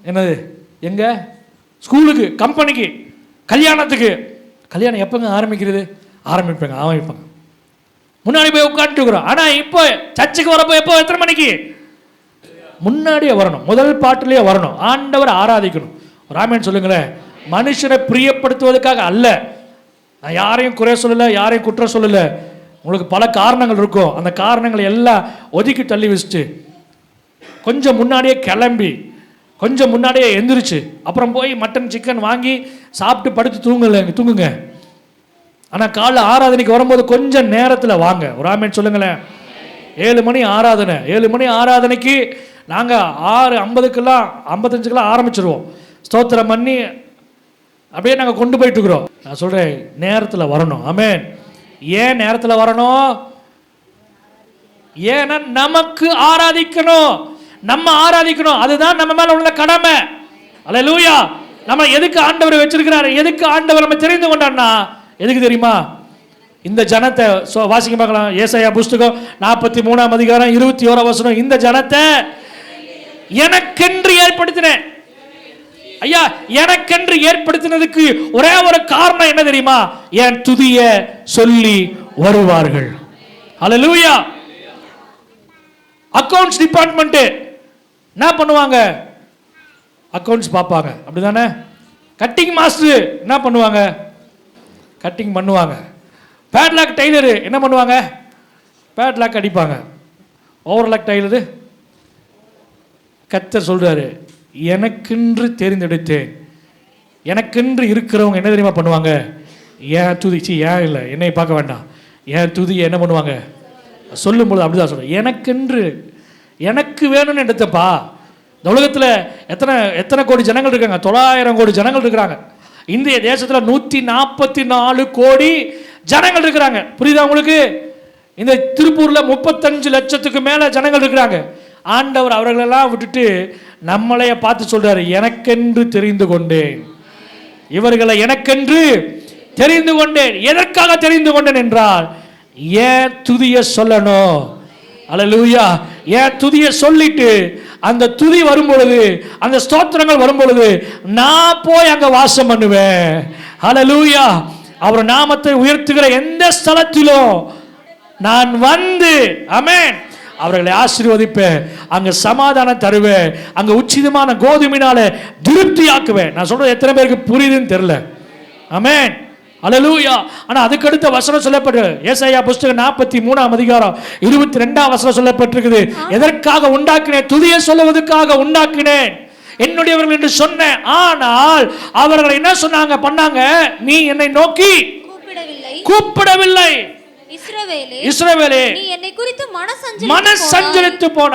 என்னது? எங்க? ஸ்கூலுக்கு, கம்பெனிக்கு, கல்யாணத்துக்கு. கல்யாணம் எப்பங்க ஆரம்பிக்கிறது? ஆரம்பிப்பாங்க. முன்னாடி போய் உட்காந்துருக்குறோம். ஆனா இப்போ சர்ச்சுக்கு வரப்போ எப்போ எத்தனை மணிக்கு? முன்னாடியே வரணும், முதல் பாட்டிலேயே வரணும். ஆண்டவர் ஆராதிக்கணும். ராமன் சொல்லுங்களேன். மனுஷனை பிரியப்படுத்துவதற்காக அல்ல. நான் யாரையும் குறை சொல்லலை, யாரையும் குற்றம் சொல்லலை. உங்களுக்கு பல காரணங்கள் இருக்கும். அந்த காரணங்களை எல்லாம் ஒதுக்கி தள்ளி வச்சுட்டு கொஞ்சம் முன்னாடியே கிளம்பி, கொஞ்சம் முன்னாடியே எந்திரிச்சு, அப்புறம் போய் மட்டன் சிக்கன் வாங்கி சாப்பிட்டு படுத்து தூங்குங்க. ஆனால் காலைல ஆராதனைக்கு வரும்போது கொஞ்சம் நேரத்தில் வாங்க. ஒரு ஆமென் சொல்லுங்களேன். 7 மணி ஆராதனை. 7 மணி ஆராதனைக்கு நாங்கள் 6:50 55 ஆரம்பிச்சிருவோம். ஸ்தோத்திரம் பண்ணி அப்படியே நாங்கள் கொண்டு போயிட்டு இருக்கிறோம். நான் சொல்கிறேன், நேரத்தில் வரணும். ஆமென். ஏன் நேரத்தில் வரணும்? ஏன்னா நமக்கு ஆராதிக்கணும், நம்ம ஆராதிக்கணும். அதுதான் நம்ம மேல உள்ள கடமை. அல்லேலூயா. நம்ம எதுக்கு ஆண்டவர் வச்சிருக்கிறாரு? எதுக்கு ஆண்டவர் நம்ம தெரிந்து கொண்டார்னா எதுக்கு தெரியுமா? இந்த ஜனத்தை வாசிக்க பார்க்கலாம். ஏசாயா புஸ்தகம் 43ஆம் அதிகாரம் 21ஆம் வசனம். இந்த ஜனத்தை எனக்கென்று ஏற்படுத்தினேன். ஐயா, எனக்கென்று ஏற்படுத்தினதுக்கு ஒரே ஒரு காரணம் என்ன தெரியுமா? என் துதிய சொல்லி வருவார்கள். அல்லேலூயா. அக்கவுண்ட்ஸ் டிபார்ட்மெண்ட் என்ன பண்ணுவாங்க? அக்கவுண்ட்ஸ் பார்ப்பாங்க. அப்படிதானே? கட்டிங் மாஸ்டர் என்ன பண்ணுவாங்க? கட்டிங் பண்ணுவாங்க. பேட்லாக் டைலரு என்ன பண்ணுவாங்க? பேட்லாக் அடிப்பாங்க. Overlock tailor. கர்த்தர் சொல்றாரு, எனக்கென்று தேர்ந்தெடுத்தேன். எனக்கென்று இருக்கிறவங்க என்ன தெரியுமா பண்ணுவாங்க? ஏன் துதிச்சு, ஏன் இல்லை என்னை பார்க்க வேண்டாம், ஏன் துதி என்ன பண்ணுவாங்க? சொல்லும்போது அப்படிதான் சொல்றேன். எனக்கென்று, எனக்கு வேணும்னு எடுத்தப்பா. இந்த உலகத்தில் எத்தனை கோடி ஜனங்கள் இருக்காங்க? 900 கோடி ஜனங்கள் இருக்கிறாங்க. இந்திய தேசத்தில் 144 கோடி ஜனங்கள் இருக்கிறாங்க. புரியுதா உங்களுக்கு? இந்த திருப்பூர்ல 35 லட்சத்துக்கு மேல ஜனங்கள் இருக்கிறாங்க. ஆண்டவர் அவர்களெல்லாம் விட்டுட்டு நம்மளைய பார்த்து சொல்றாரு, எனக்கென்று தெரிந்து கொண்டேன். இவர்களை எனக்கென்று தெரிந்து கொண்டேன். எதற்காக தெரிந்து கொண்டேன் என்றால், ஏன் துதிய சொல்லணும். அல்லேலூயா. ஏன் துதிய சொல்லிட்டு அந்த துதி வரும் பொழுது, அந்த ஸ்தோத்திரங்கள் வரும் பொழுது நான் போய் அங்க வாசம் பண்ணுவேன். அல்லேலூயா. அவர் நாமத்தை உயர்த்துகிற எந்த ஸ்தலத்திலும் நான் வந்து, ஆமென், அவர்களை ஆசீர்வதிப்பேன். அங்க சமாதானம் தருவேன். அங்க உச்சிதமான கோதுமையினால திருப்தியாக்குவேன். நான் சொல்றது எத்தனை பேருக்கு புரியுதுன்னு தெரியல. ஆமென். அல்லேலூயா. ஆனா அதுக்கு அடுத்த வசனம் சொல்லப்பட்டு ஏசாயா புஸ்தகம் 43ஆம் அதிகாரம் 22ஆம் வசனம் சொல்லப்பட்டிருக்குது. எதற்காக உண்டாக்கினேன்? துதியை சொல்லுவதற்காக உண்டாக்கினேன் என்னுடையவர்கள் என்று சொன்னேன். ஆனால் அவர்கள் என்ன சொன்னாங்க, பண்ணாங்க? நீ என்னை நோக்கி கூப்பிடவில்லை. இஸ்ரவேலே, நீ என்னை குறித்து மனசஞ்சலித்து போன.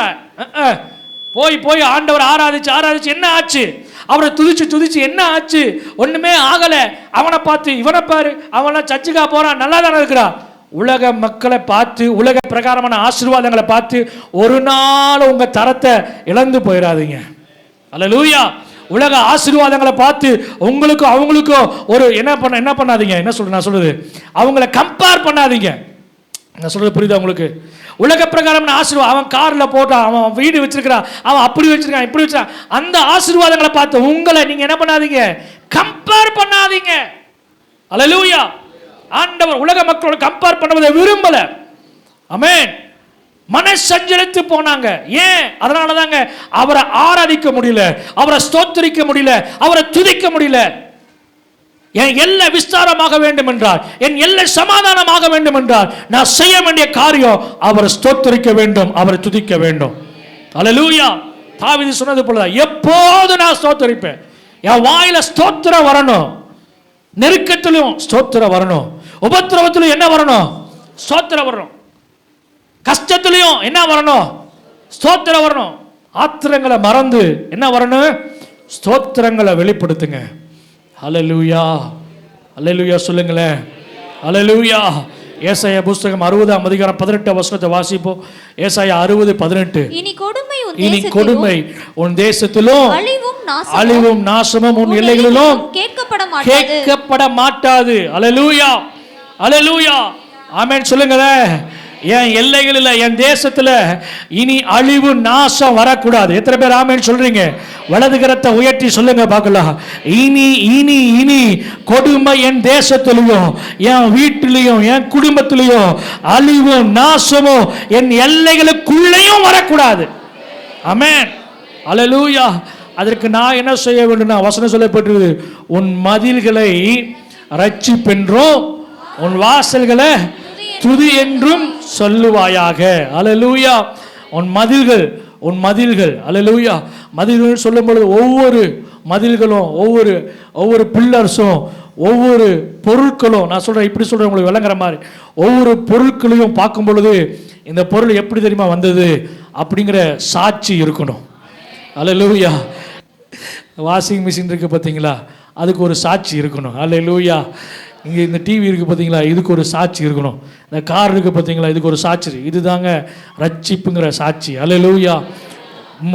போய் ஆண்டவர் ஆராதிச்சு என்ன ஆச்சு? அவரை துதிச்சு என்ன ஆச்சு? ஒண்ணுமே ஆகல. அவனை பார்த்து இவனை பாரு, அவனை சர்ச்சுக்கா போறான், நல்லா தானே இருக்கிறான். உலக மக்களை பார்த்து, உலக பிரகாரமான ஆசீர்வாதங்களை பார்த்து ஒரு நாள் உங்க தரத்தை இழந்து போயிடாதீங்க. அல்லேலூயா. உலக ஆசீர்வாதங்களை பார்த்து உங்களுக்கும் அவங்களுக்கும் ஒரு என்ன பண்ணாதீங்க. நான் சொல்றது, அவங்கள கம்பேர் பண்ணாதீங்க. நான் சொல்றது புரியுதா உங்களுக்கு? உலக பிரகாரம் ஆசீர்வாதம், அவன் கார்ல போட்டான், அவன் வீடு வச்சிருக்கிறான், அவன் அப்படி வச்சிருக்கான், இப்படி வச்சிருக்கான், அந்த ஆசீர்வாதங்களை பார்த்து உங்களை நீங்க என்ன பண்ணாதீங்க, கம்பேர் பண்ணாதீங்க. அல்லேலூயா. ஆண்டவர் உலக மக்களோட கம்பேர் பண்ணுவதை விரும்பல. ஆமென். மனசஞ்சலித்து போனாங்க. ஏன்? அதனால தாங்க அவரை ஆராதிக்க முடியல, அவரை ஸ்தோத்திரிக்க முடியல, அவரை துதிக்க முடியல. என் எல்லை விஸ்தாரமாக வேண்டும் என்றால், என் எல்லை சமாதானமாக வேண்டும் என்றால், நான் செய்ய வேண்டிய காரியம் அவரை ஸ்தோத்திரிக்க வேண்டும், அவரை துதிக்க வேண்டும். அல்லேலூயா. தாவீது சொன்னது போல, எப்போது நான் ஸ்தோத்திரிப்பேன். என் வாயில ஸ்தோத்திரம் வரணும். நெருக்கத்திலும் ஸ்தோத்திரம் வரணும், உபத்திரவத்திலும் என்ன வரணும்? ஸ்தோத்திரம் வரணும். கஷ்டத்திலையும் என்ன வரணும்? ஸ்தோத்திரம் வரணும். ஆத்திரங்களை மறந்து என்ன வரணும்? ஸ்தோத்திரங்களை வெளிப்படுத்துங்க. அல்லேலூயா. அல்லேலூயா சொல்லுங்களேன். அல்லேலூயா. ஏசாயா புஸ்தகம் 60ஆம் அதிகாரம் 18ஆம் வசனத்தை வாசிப்போம். ஏசாயா 60:18. இனி கொடுமை உன் தேசத்திலும் அழிவும் நாசமும் உன் எல்லைகளிலும் கேட்கப்பட மாட்டாது. அல்லேலூயா. அல்லேலூயா. ஆமென் சொல்லுங்களேன். என் எல்லைகளில், என் தேசத்தில் இனி அழிவு நாசம் வரக்கூடாது. எத்தனை பேர் ஆமென் சொல்றீங்க? வலது கரத்தை உயர்த்தி சொல்லுங்க பார்க்கலாம். இனி இனி இனி கொடுமை என் தேசத்திலையும், என் வீட்டிலையும், என் குடும்பத்திலையும் அழிவும் நாசமும் என் எல்லைகளுக்குள்ளேயும் வரக்கூடாது. ஆமென். அல்லேலூயா. அதற்கு நான் என்ன செய்ய வேண்டும்? வசனம் சொல்லப்பட்டிருக்குது, உன் மதில்களை ரட்சிப்பென்றும் உன் வாசல்களை துதி என்றும் சொல்லுவாயாக. அல்லேலூயா. உன் மதில்கள் அல்லேலூயா. மதில்கள் சொல்லும் பொழுது ஒவ்வொரு மதில்களும், ஒவ்வொரு பில்லர்ஸும், ஒவ்வொரு பொருட்களும், நான் சொல்றேன், இப்படி சொல்றேன் உங்களுக்கு விளங்குற மாதிரி, ஒவ்வொரு பொருட்களையும் பார்க்கும் பொழுது இந்த பொருள் எப்படி தெரியுமா வந்தது அப்படிங்கிற சாட்சி இருக்கணும். அல்லேலூயா. வாஷிங் மிஷின் இருக்கு பார்த்தீங்களா, அதுக்கு ஒரு சாட்சி இருக்கணும். அல்லேலூயா. இங்கே இந்த டிவி இருக்குது பார்த்தீங்களா, இதுக்கு ஒரு சாட்சி இருக்கணும். இந்த கார் இருக்குது பார்த்தீங்களா, இதுக்கு ஒரு சாட்சி. இதுதாங்க ரட்சிப்புங்கிற சாட்சி. அல்லேலூயா.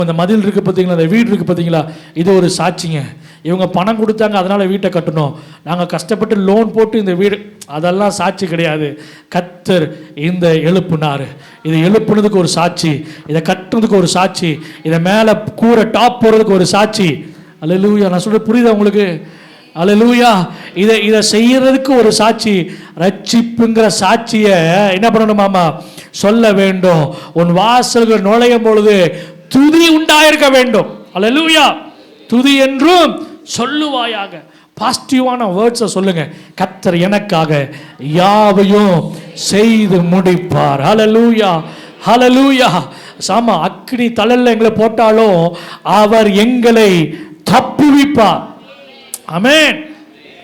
இந்த மதில் இருக்குது பார்த்தீங்களா, இந்த வீடு இருக்குது பார்த்தீங்களா, இது ஒரு சாட்சிங்க. இவங்க பணம் கொடுத்தாங்க, அதனால் வீட்டை கட்டணும், நாங்கள் கஷ்டப்பட்டு லோன் போட்டு இந்த வீடு, அதெல்லாம் சாட்சி கிடையாது. கர்த்தர் இந்த எழுப்புனார், இதை எழுப்புனதுக்கு ஒரு சாட்சி, இதை கட்டுறதுக்கு ஒரு சாட்சி, இதை மேலே கூரை டாப் போகிறதுக்கு ஒரு சாட்சி. அல்லேலூயா. நான் சொல்கிறது புரியுதா உங்களுக்கு? அல்லேலூயா. இதை செய்யறதுக்கு ஒரு சாட்சி, ரட்சிப்புங்கிற சாட்சியை என்ன பண்ணணுமாமா? சொல்ல வேண்டும். உன் வாசல்கள் நுழையும் பொழுது துதி உண்டாயிருக்க வேண்டும். அல்லேலூயா. துதி என்றும் சொல்லுவாயாக. பாசிட்டிவான வேர்ட்ஸை சொல்லுங்க. கர்த்தர் எனக்காக யாவையும் செய்து முடிப்பார். ஹல்லேலூயா. ஹல்லேலூயா. சாமா அக்னி தலையில் எங்களை போட்டாலும் அவர் எங்களை தப்புவிப்பார். ஆமென்.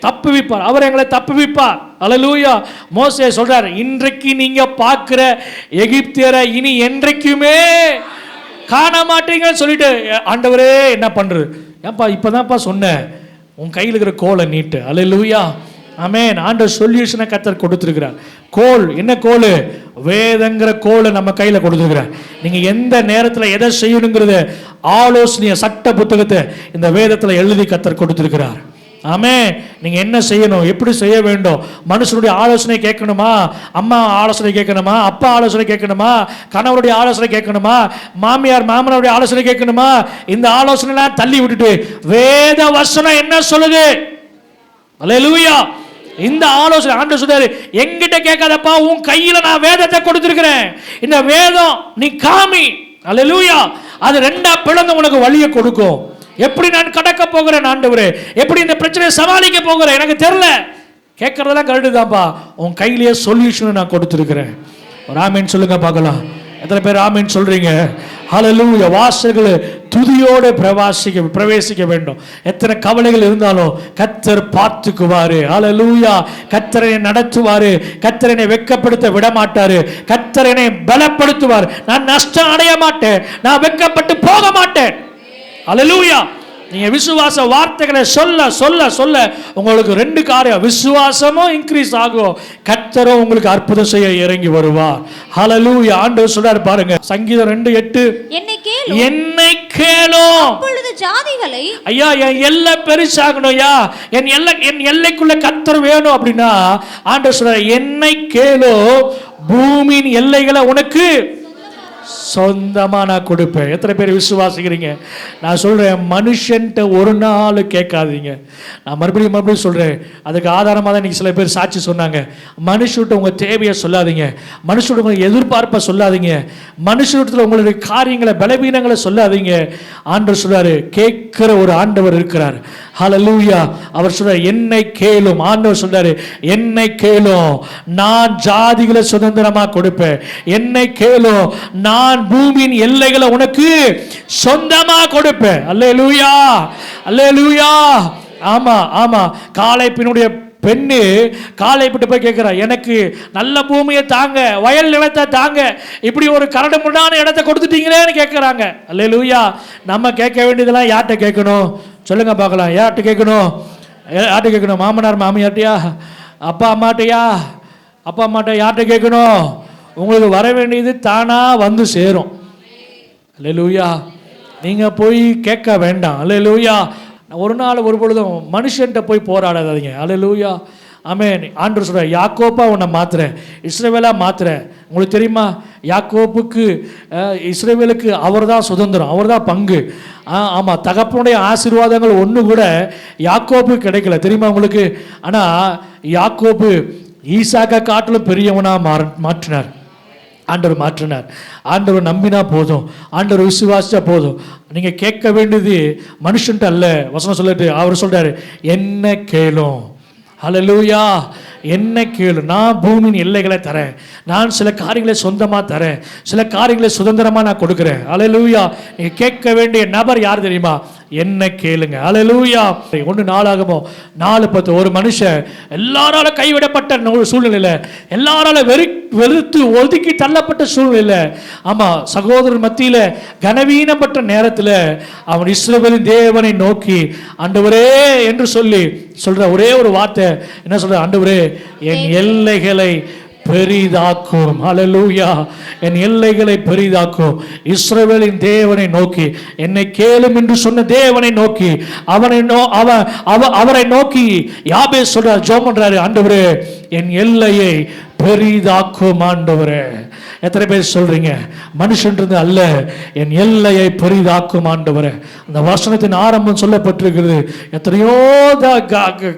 தப்புவிப்பார். அவர் எங்களை தப்புவிப்பார். அல்லேலூயா. மோசே சொல்றார், இன்றைக்கு நீங்க பார்க்கிற எகிப்தியரை இனி என்றைக்குமே காண மாட்டீங்கன்னு சொல்லிட்டு, ஆண்டவரே என்ன பண்றது? ஏப்பா இப்பதான்ப்பா சொன்னேன், உன் கையில் இருக்கிற கோலை நீட்டு. அல்லேலூயா. ஆமென். ஆண்டவர் சொல்யூஷனை கர்த்தர் கொடுத்திருக்கிறார். கோல் என்ன கோல்? வேதங்கிற கோலை நம்ம கையில கொடுத்திருக்கிறார். நீங்க எந்த நேரத்தில் எதை செய்யணுங்கிறத ஆலோசனைய சட்ட புத்தகத்தை இந்த வேதத்தில் எழுதி கர்த்தர் கொடுத்திருக்கிறார். ஆமென். நீங்க என்ன செய்யணும், எப்படி செய்ய வேண்டும், மனுஷனுடைய ஆலோசனை கேட்கணுமா, அம்மா ஆலோசனை கேட்கணுமா, அப்பா ஆலோசனை கேட்கணுமா, கணவருடைய ஆலோசனை கேட்கணுமா, மாமியார் மாமனாருடைய ஆலோசனை கேட்கணுமா, இந்த ஆலோசனைலாம் தள்ளி விட்டுட்டு வேத வசனம் என்ன சொல்லுது, அல்லேலூயா, இந்த ஆலோசனை ஆண்டவர் சொல்றாரு, என்கிட்ட கேட்காதப்பா, உன் கையில நான் வேதத்தை கொடுத்திருக்கிறேன், இந்த வேதம் நீ காமி, அல்லேலூயா, அது ரெண்டா பிளந்து உனக்கு வழியை கொடுக்கும். எப்படி நான் கடக்க போகிறேன் ஆண்டவரே, எப்படி இந்த பிரச்சனையை சமாளிக்க போகிறேன் எனக்கு தெரியல, கேட்கறதெல்லாம் கரெக்டு தான்ப்பா, உன் கையிலேயே சொல்யூஷன் நான் கொடுத்துருக்கிறேன். ஒரு ஆமீன் சொல்லுங்க பார்க்கலாம். எத்தனை பேர் ஆமீன் சொல்றீங்க? ஹல்லேலூயா. வாசல்கள் துதியோடு பிரவேசிக்க வேண்டும். எத்தனை கவலைகள் இருந்தாலும் கர்த்தர் பார்த்துக்குவாரு. ஹல்லேலூயா. கர்த்தரை நடத்துவாரு, கர்த்தரை வெட்கப்படுத்த விட மாட்டாரு, கர்த்தரை பலப்படுத்துவார். நான் நஷ்டம் அடைய மாட்டேன், நான் வெட்கப்பட்டு போக மாட்டேன். அல்லேலூயா. நீங்க விசுவாச வார்த்தைகளை சொல்ல சொல்ல சொல்ல உங்களுக்கு ரெண்டு காரியம், விசுவாசமும் இன்க்ரீஸ் ஆகும், கர்த்தரும் உங்களுக்கு அற்புதம் செய்ய இறங்கி வருவார். ஹல்லேலூயா. ஆண்டவர் சொல்றாரு பாருங்க, சங்கீதம் 2:8, என்னை கேளும், அப்பொழுது ஜாதிகளை, ஐயா என் எல்லை பெருசாகணும், ஐயா என் எல்லைக்குள்ள கர்த்தர் வேணும் அப்படின்னா ஆண்டவர் சொல்றாரு, என்னை கேளும், பூமியின் எல்லைகளை உனக்கு சொந்தமா நான் கொடுப்பேன். எத்தனை பேர் விசுவாசிக்கிறீங்க? நான் சொல்றேன், மனுஷன்ட்ட ஒரு நாள் கேட்காதீங்க. நான் மறுபடியும் சொல்றேன், அதுக்கு ஆதாரமாக தான் இன்னைக்கு சில பேர் சாட்சி சொன்னாங்க. மனுஷன்ட்ட உங்க தேவையை சொல்லாதீங்க, மனுஷன் உங்க எதிர்பார்ப்பை சொல்லாதீங்க, மனுஷத்துல உங்களுடைய காரியங்களை பலவீனங்களை சொல்லாதீங்க. ஆண்டவர் சொல்றாரு, கேட்கிற ஒரு ஆண்டவர் இருக்கிறார். ஹல்லேலூயா. அவர் சொல்றாரு, என்னை கேளும். ஆண்டவர் சொல்றாரு, என்னை கேளும், நான் ஜாதிகளை சுதந்திரமா கொடுப்பேன். என்னை கேளும், நான் பூமியின் எல்லைகளை உனக்கு சொந்தமா கொடுப்பேன். அல்லேலூயா, அல்லேலூயா. ஆமா ஆமா. காலேப்பினுடைய பெண்ணு காலேப்பிட்டு போய் கேட்கிறா, எனக்கு நல்ல பூமியை தாங்க, வயல் நிலத்தை தாங்க, இப்படி ஒரு கரடு முரடான இடத்தை கொடுத்துட்டீங்களேன்னு கேட்கிறாங்க. அல்லேலூயா. நம்ம கேட்க வேண்டியதெல்லாம் யார்கிட்ட கேட்கணும் சொல்லுங்க பார்க்கலாம்? யார்கிட்ட கேட்கணும்? யார்கிட்ட கேட்கணும்? மாமனார் மாமியார்ட்டியா, அப்பா அம்மாட்டையா? அப்பா அம்மாட்ட யார்கிட்ட கேட்கணும்? உங்களுக்கு வர வேண்டியது தானா வந்து சேரும். அல்லேலூயா. நீங்க போய் கேட்க வேண்டாம். அல்லேலூயா. ஒரு நாள் ஒரு பொழுதும் மனுஷன்ட்ட போய் போராடாதீங்க. அல்லேலூயா. ஆமென். ஆண்டவர் சொல்றார், யாக்கோப்பா உன்னை மாத்துறேன், இஸ்ரவேலா மாத்துறேன். உங்களுக்கு தெரியுமா, யாக்கோப்புக்கு இஸ்ரவேலுக்கு அவர் தான் சுதந்திரம், அவர் தான் பங்கு. ஆமாம், தகப்பனுடைய ஆசீர்வாதங்கள் ஒன்று கூட யாக்கோப்பு கிடைக்கல, தெரியுமா உங்களுக்கு? ஆனால் யாக்கோப்பு ஈசாக்கை காட்டிலும் பெரியவனா மாற்றினார். ஆண்டவர் மாற்றினார். ஆண்டவர் நம்பினா போதும், ஆண்டவர் விசுவாசிச்சா போதும். நீங்க கேட்க வேண்டியது மனுஷன்ட்ட அல்ல. வசனம் சொல்லிட்டு அவர் சொல்றாரு, என்ன கேளும். ஹல்லேலூயா. என்ன கேளு, நான் பூமியின் எல்லைகளை தரேன், நான் சில காரியங்களை சொந்தமாக தரேன், சில காரியங்களை சுதந்திரமாக நான் கொடுக்குறேன். ஹல்லேலூயா. நீங்க கேட்க வேண்டிய நபர் யார் தெரியுமா? என்ன கேளுங்க. ஹல்லேலூயா. 1 நாளாகமோ 4:10, ஒரு மனுஷன் எல்லாரால கைவிடப்பட்ட சூழ்நிலையில், எல்லாரால வெறுத்து ஒதுக்கி தள்ளப்பட்ட சூழ்நிலையில், ஆமா, சகோதரர் மத்தியில் கனவீனப்பட்ட நேரத்தில் அவன் இஸ்ரவேலின் தேவனை நோக்கி ஆண்டவரே என்று சொல்ற ஒரே ஒரு வார்த்தை என்ன சொல்ற? ஆண்டவரே, என் எல்லைகளை பெரிதாக்கும். ஹல்லேலூயா. என் எல்லைகளை பெரிதாக்கும். இஸ்ரவேலின் தேவனை நோக்கி, என்னை கேளும் என்று சொன்ன தேவனை நோக்கி, அவரை நோக்கி யாபேஸ் சொல்றார், ஜெபம் பண்றாரு, ஆண்டவரே என் எல்லையை பெரிதாக்கும். ஆண்டவரே, எத்தனை பேர் சொல்றீங்க? மனுஷன்றது அல்ல, என் எல்லையை பெரிதாக்கும் ஆண்டவரே. அந்த வசனத்தின் ஆரம்பம் சொல்லப்பட்டிருக்கிறது. எத்தனையோ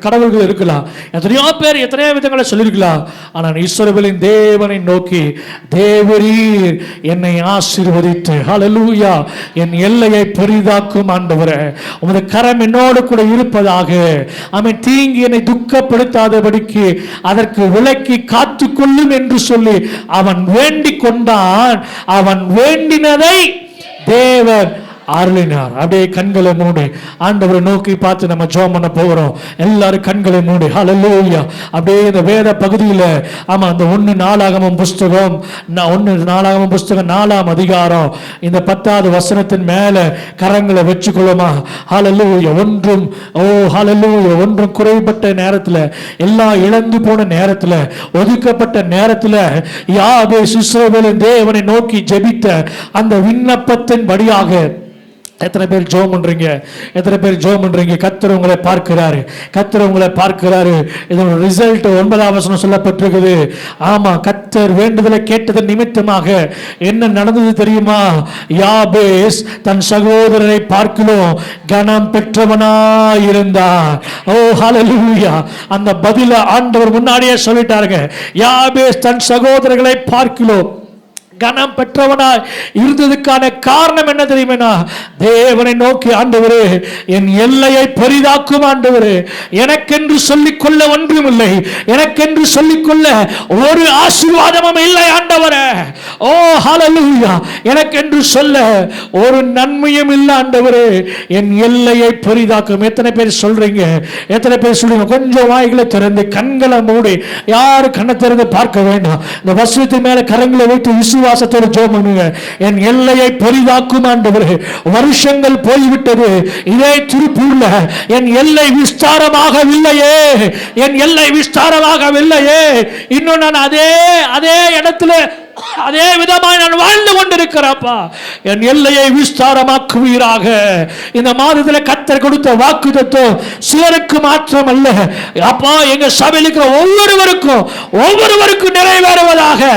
கடவுள்கள் இருக்கலாம், எத்தனையோ பேர் எத்தனையோ விதங்களை சொல்லியிருக்கலாம். ஆனால் இஸ்ரவேலின் தேவனை நோக்கி, தேவரீர் என்னை ஆசீர்வதித்து, ஹல்லேலூயா, என் எல்லையை பெரிதாக்கும் ஆண்டவரே. உமது கரம் என்னோடு கூட இருப்பதாக. அவன் தீங்கி என்னை துக்கப்படுத்தாதபடிக்கு அதற்கு விலக்கி காத்து கொள்ளும் என்று சொல்லி அவன் வேண்டிக் கொண்டான். அவன் வேண்டினதை தேவன் அருளினார். அப்படியே கண்களை மூடி ஆண்டவரை நோக்கி பார்த்து நம்ம ஜெபம் பண்ண போகிறோம். எல்லாரும் கண்களை மூடி. ஹல்லேலூயா. அப்படியே இந்த வேத பகுதியில், ஆமா, அந்த 1 நாளாகமம் புஸ்தகம் 4ஆம் அதிகாரம் இந்த 10வது வசனத்தின் மேல கரங்களை வச்சுக்கொள்ளுமா? ஹல்லேலூயா. ஒன்றும் குறைபட்ட நேரத்தில், எல்லாம் இழந்து போன நேரத்தில், ஒதுக்கப்பட்ட நேரத்தில் யாபேஸ் இஸ்ரவேலின் தேவனை நோக்கி ஜெபித்த அந்த விண்ணப்பத்தின் படியாக எத்தனை பேர் ஜெபம் பண்றீங்க? எத்தனை பேர் ஜெபம் பண்றீங்க? கர்த்தர் உங்களை பார்க்கிறாரு, கர்த்தர் உங்களை பார்க்கிறாரு. இதோட ரிசல்ட் 9ஆம் வசனம் சொல்லப்பட்டிருக்குது. ஆமா, கர்த்தர் வேண்டுதலை கேட்டதன் நிமித்தமாக என்ன நடந்தது தெரியுமா? யாபேஸ் தன் சகோதரரை பார்க்கிலும் கனம் பெற்றவனாய் இருந்தார். ஓ ஹல்லேலூயா! அந்த பதில ஆண்டவர் முன்னாடியே சொல்லிட்டாருங்க. யாபேஸ் தன் சகோதரர்களை பார்க்கிலும் கனம் பெற்றவனாய் இருந்ததுக்கான காரணம் என்ன தெரியுமா? தேவனை நோக்கி, ஆண்டவரே என் எல்லையை பெரிதாக்கும் ஆண்டவரே, எனக்கென்று சொல்லிக்கொள்ள ஒன்றுமில்லை, எனக்கென்று சொல்லிக்கொள்ள ஒரு ஆசீர்வாதமும் இல்லை ஆண்டவரே. ஓ ஹல்லேலூயா! எனக்கென்று சொல்ல ஒரு நன்மையும் இல்லை ஆண்டவரே, என் எல்லையை பெரிதாக்கும். எத்தனை பேர் சொல்றீங்க? எத்தனை பேர் சொல்றீங்க? கொஞ்சம் வாய்களை திறந்து கண்களை மூடி, யாரு கண்ணை திறந்து பார்க்க வேண்டாம். இந்த வசனத்தின் மேல கரங்களை வைத்து விசுவாசத்தோடு ஜெபம் பண்ணுங்க. என் எல்லையை பெரிதாக்கும் ஆண்டவரே. வருஷங்கள் போய்விட்டது, இதே திருப்பூர்ல என் எல்லை விஸ்தாரமாகவில்லையே, என் எல்லை விஸ்தாரமாகவில்லையே. இன்னும் நான் அதே இடத்துல அதே விதமாக நான் வாழ்ந்து கொண்டிருக்கிறப்பா. என் எல்லையை விஸ்தாரமாக்குவீராக. இந்த மாதத்தில் கர்த்தர் கொடுத்த வாக்குத்தத்தம் சிலருக்கு மாத்திரம் அல்ல அப்பா, எங்க சபையில் இருக்கிற ஒவ்வொருவருக்கும் நிறைவேறுவதாக.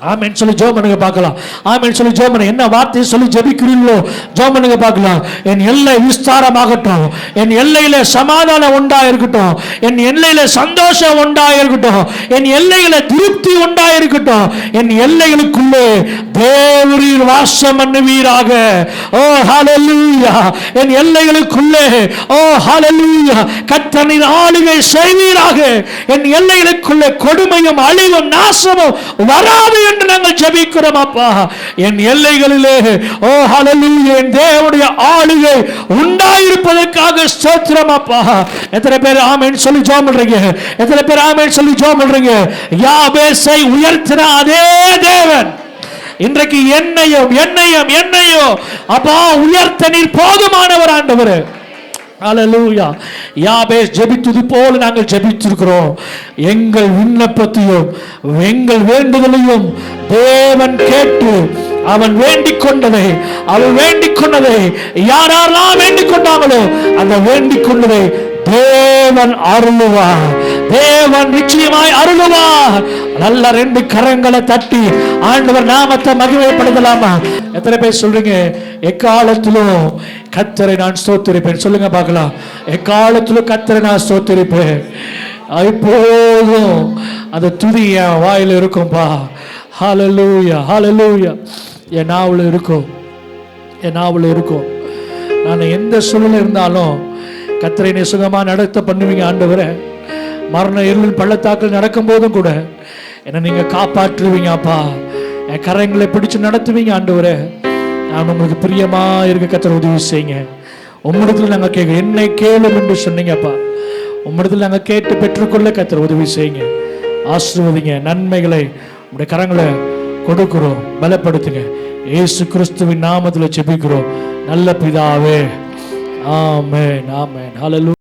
ஆமென் சொல்லி ஜெபம் பண்ணுங்க பார்க்கலாம். ஆமென் சொல்லி ஜெபம் பண்ணுங்க. என்ன வார்த்தை சொல்லி ஜெபிக்கிறீங்களோ ஜெபம் பண்ணுங்க பார்க்கலாம். என் எல்லை விஸ்தாரமாகட்டும், என் எல்லையில சமாதானம் உண்டாயிருக்கட்டும், என் எல்லையில சந்தோஷம் உண்டாயிருக்கட்டும், என் எல்லையில திருப்தி உண்டாயிருக்கட்டும், என் எல்லைகளுக்குள்ளே தேவரீர் வாசம் பண்ணுவீராக. ஓ ஹல்லேலூயா! என் எல்லைகளுக்குள்ளே ஓ ஹல்லேலூயா கர்த்தரின் ஆளுகை செய்வீராக. என் எல்லைகளுக்குள்ளே கொடுமையும் அழிவும் நாசமும் வராது என்று நாங்கள் ஜெபிக்கிறோம் அப்பா. என் எல்லைகளிலே ஓ ஹல்லேலூயா என் தேவனுடைய ஆளுகை உண்டாயிருப்பதற்காக ஸ்தோத்திரம் அப்பா. எத்தனை பேர் ஆமென் சொல்லி ஜெபம் பண்றீங்க? எத்தனை பேர் ஆமென் சொல்லி ஜெபம் பண்றீங்க? யாபேசை உயர்த்தின அதே தேவன் இன்றைக்கு என்னையும் அப்பா உயர்த்த நீர் போதுமானவர் ஆண்டவரே. ஹல்லேலூயா! யாபேஸ் ஜெபித்தது போல நாங்கள் ஜெபித்திருக்கிறோம். எங்கள் விண்ணப்பத்தையும் எங்கள் வேண்டுதலையும் தேவன் கேட்டு அவன் வேண்டிக் கொண்டதை யாரெல்லாம் வேண்டிக் கொண்டாங்களோ அந்த வேண்டிக் கொண்டதை தேவன் அருளுவார். தேவன் நிச்சயமாய் அருளுவார். நல்ல 2 கரங்களை தட்டி ஆண்டவர் நாமத்தை மகிமைப்படுத்தலாமா? எத்தனை பேர் சொல்றீங்க? எக்காலத்திலும் கர்த்தரை நான் ஸ்தோத்திரிப்பேன். சொல்லுங்க பார்க்கலாம். எக்காலத்திலும் கர்த்தரை நான் ஸ்தோத்திரிப்பேன். எப்போதும் அந்த துதி என் வாயில இருக்கும்பா. ஹல்லேலூயா! ஹல்லேலூயா! என் நாவில் இருக்கும். நான் எந்த சூழ்நிலை இருந்தாலும் கர்த்தரை நீ சுகமா நடத்த பண்ணுவீங்க ஆண்டவரே. மரண இருளின் பள்ளத்தாக்கில் நடக்கும் போதும் கூட என்னை நீங்க காப்பாற்றுவீங்க அப்பா. என் கரங்களை பிடிச்சு நடத்துவீங்க ஆண்டவரே. நான் உங்களுக்கு பிரியமா இருக்க கர்த்தர் உதவி செய்யுங்க. உம்மிடத்தில் நாங்கள் கேட்க என்னை கேளும் என்று சொன்னீங்கப்பா. உம்மிடத்தில் நாங்கள் கேட்டு பெற்றுக்கொள்ள கர்த்தர் உதவி செய்யுங்க. ஆசீர்வதிங்க. நன்மைகளை உடைய கரங்களை கொடுக்கிறோம். பலப்படுத்துங்க. இயேசு கிறிஸ்துவின் நாமத்தில் ஜெபிக்கிறோம் நல்ல பிதாவே. ஆமென். ஆமென். ஹல்லேலூயா.